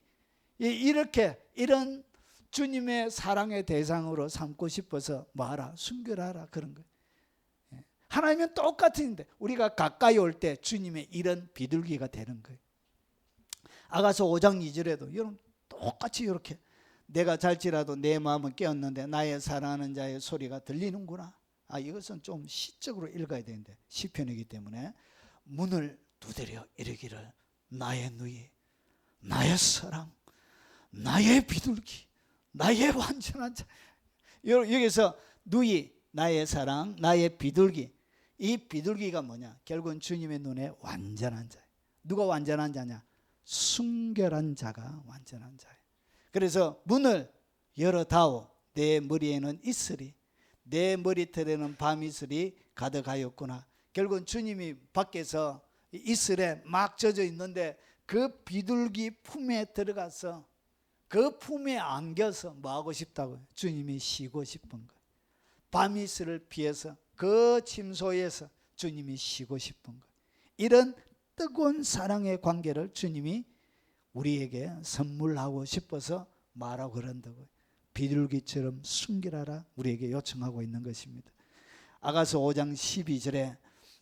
이런 주님의 사랑의 대상으로 삼고 싶어서 뭐하라? 순결하라 그런 거예요. 하나님은 똑같은데 우리가 가까이 올 때 주님의 이런 비둘기가 되는 거예요. 아가서 5장 2절에도 여러분 똑같이 이렇게 내가 잘지라도 내 마음은 깨었는데 나의 사랑하는 자의 소리가 들리는구나. 이것은 좀 시적으로 읽어야 되는데 시편이기 때문에 문을 두드려 이르기를 나의 누이, 나의 사랑, 나의 비둘기, 나의 완전한 자. 여기서 누이, 나의 사랑, 나의 비둘기. 이 비둘기가 뭐냐? 결국은 주님의 눈에 완전한 자예요. 누가 완전한 자냐? 순결한 자가 완전한 자예요. 그래서 문을 열어다오 내 머리에는 이슬이 내 머리털에는 밤이슬이 가득하였구나. 결국은 주님이 밖에서 이슬에 막 젖어 있는데 그 비둘기 품에 들어가서 그 품에 안겨서 뭐 하고 싶다고요? 주님이 쉬고 싶은 거예요. 밤이슬을 피해서 그 침소에서 주님이 쉬고 싶은 거예요. 이런 뜨거운 사랑의 관계를 주님이 우리에게 선물하고 싶어서 말하고 그런다고요. 비둘기처럼 순결하라 우리에게 요청하고 있는 것입니다. 아가서 5장 12절에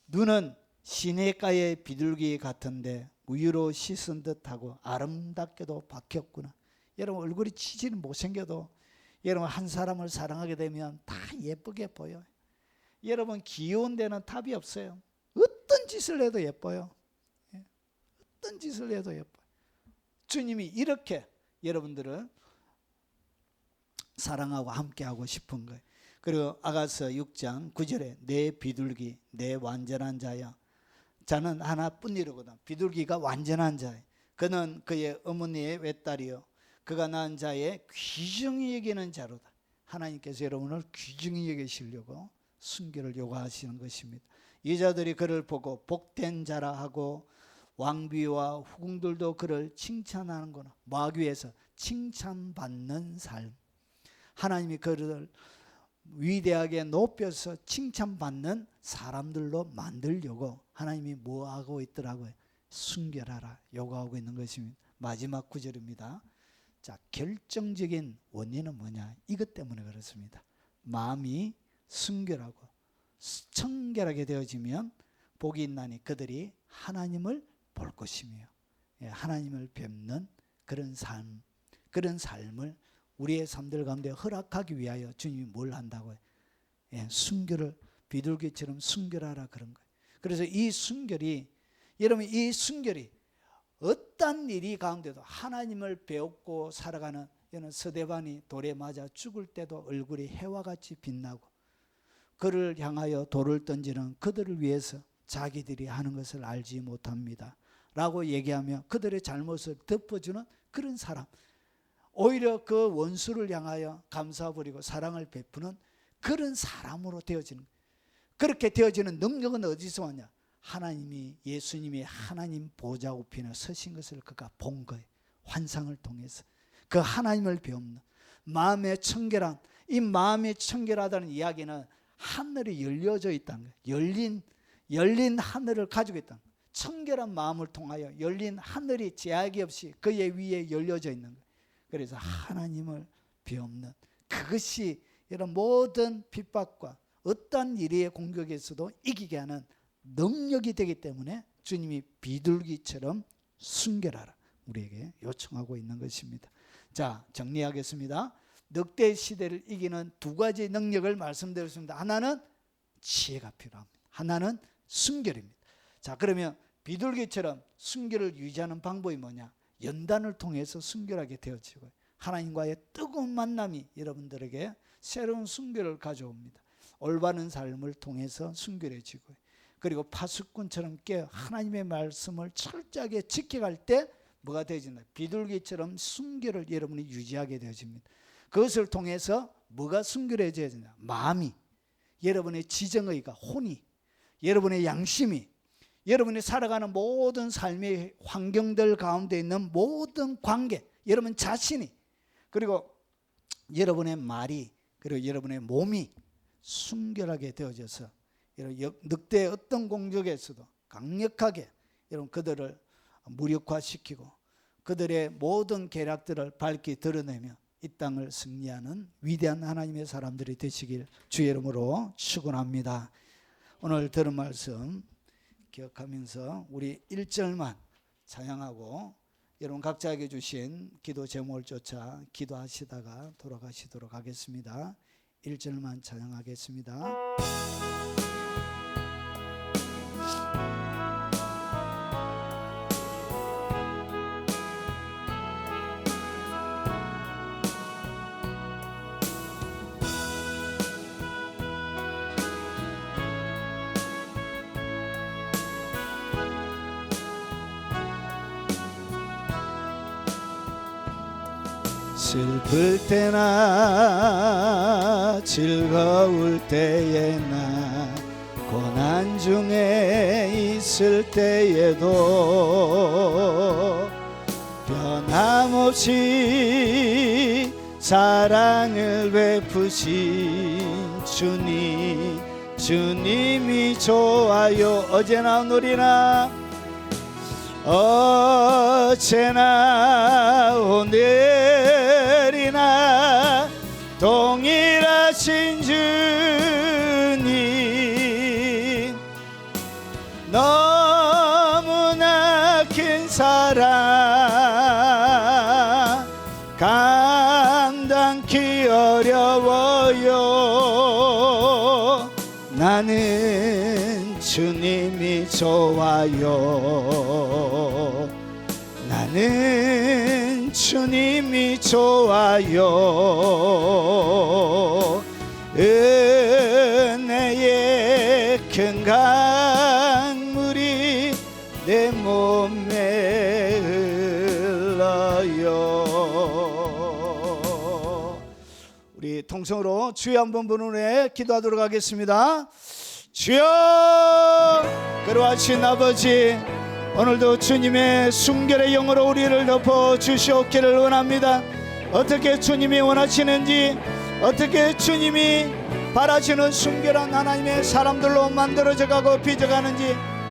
눈은 시냇가의 비둘기 같은데 우유로 씻은 듯하고 아름답게도 박혔구나. 여러분 얼굴이 치질은 못생겨도 여러분 한 사람을 사랑하게 되면 다 예쁘게 보여요. 여러분 귀여운 데는 답이 없어요. 어떤 짓을 해도 예뻐요. 어떤 짓을 해도 예뻐요. 주님이 이렇게 여러분들을 사랑하고 함께하고 싶은 거예요. 그리고 아가서 6장 9절에 내 비둘기 내 완전한 자야. 자는 하나뿐이로거든. 비둘기가 완전한 자예요. 그는 그의 어머니의 외딸이요 그가 낳은 자의 귀중히 여기는 자로다. 하나님께서 여러분을 귀중히 여기시려고 순결을 요구하시는 것입니다. 여자들이 그를 보고 복된 자라 하고 왕비와 후궁들도 그를 칭찬하는구나. 뭐하기 위해서? 칭찬받는 삶. 하나님이 그를 위대하게 높여서 칭찬받는 사람들로 만들려고 하나님이 뭐하고 있더라고요? 순결하라 요구하고 있는 것입니다. 마지막 구절입니다. 자, 결정적인 원인은 뭐냐? 이것 때문에 그렇습니다. 마음이 순결하고 청결하게 되어지면 복이 있나니 그들이 하나님을 볼 것이며 하나님을 뵙는 그런 삶, 그런 삶을 우리의 삶들 가운데 허락하기 위하여 주님이 뭘 한다고요? 순결을 비둘기처럼 순결하라 그런 거예요. 그래서 이 순결이 여러분 이 순결이 어떤 일이 가운데도 하나님을 배웠고 살아가는 이런 스데반이 돌에 맞아 죽을 때도 얼굴이 해와 같이 빛나고 그를 향하여 돌을 던지는 그들을 위해서 자기들이 하는 것을 알지 못합니다 라고 얘기하며 그들의 잘못을 덮어주는 그런 사람, 오히려 그 원수를 향하여 감사 부리고 사랑을 베푸는 그런 사람으로 되어지는, 그렇게 되어지는 능력은 어디서 왔냐? 하나님이, 예수님이 하나님 보좌 우편에 서신 것을 그가 본 거예요. 환상을 통해서 그 하나님을 배우는 마음의 청결함, 이 마음이 청결하다는 이야기는 하늘이 열려져 있다는 거예요. 열린 하늘을 가지고 있다는 거예요. 청결한 마음을 통하여 열린 하늘이 제약이 없이 그의 위에 열려져 있는 거예요. 그래서 하나님을 배우는 그것이 이런 모든 핍박과 어떤 일의 공격에서도 이기게 하는 능력이 되기 때문에 주님이 비둘기처럼 순결하라 우리에게 요청하고 있는 것입니다. 자, 정리하겠습니다. 늑대 시대를 이기는 두 가지 능력을 말씀드렸습니다. 하나는 지혜가 필요합니다. 하나는 순결입니다. 자, 그러면 비둘기처럼 순결을 유지하는 방법이 뭐냐? 연단을 통해서 순결하게 되어지고 하나님과의 뜨거운 만남이 여러분들에게 새로운 순결을 가져옵니다. 올바른 삶을 통해서 순결해지고 그리고 파수꾼처럼 깨어 하나님의 말씀을 철저하게 지켜갈 때 뭐가 되어진다? 비둘기처럼 순결을 여러분이 유지하게 되어집니다. 그것을 통해서 뭐가 순결해져야 되냐? 마음이, 여러분의 지정의가, 혼이, 여러분의 양심이, 여러분이 살아가는 모든 삶의 환경들 가운데 있는 모든 관계, 여러분 자신이, 그리고 여러분의 말이, 그리고 여러분의 몸이 순결하게 되어져서 늑대의 어떤 공격에서도 강력하게 여러분 그들을 무력화시키고 그들의 모든 계략들을 밝히 드러내며 이 땅을 승리하는 위대한 하나님의 사람들이 되시길 주의 이름으로 축원합니다. 오늘 들은 말씀 기억하면서 우리 1절만 찬양하고 여러분 각자에게 주신 기도 제목을 쫓아 기도하시다가 돌아가시도록 하겠습니다. 1절만 찬양하겠습니다. 슬플 때나 즐거울 때에나 고난 중에 있을 때에도 변함없이 사랑을 베푸신 주님이 좋아요. 어제나 오늘이나 어제나 오늘이나 동일하신 주님, 너무나 큰 사랑 감당기 어려워요. 나는 주님이 좋아요. 나는 주님이 좋아요. 은혜의 큰 강물이 내 몸에 흘러요. 우리 통성으로 주여 한번 부른 후에 기도하도록 하겠습니다. 주여, 그러하신 아버지, 오늘도 주님의 순결의 영으로 우리를 덮어 주시옵기를 원합니다. 어떻게 주님이 원하시는지, 어떻게 주님이 바라시는 순결한 하나님의 사람들로 만들어져 가고 빚어가는지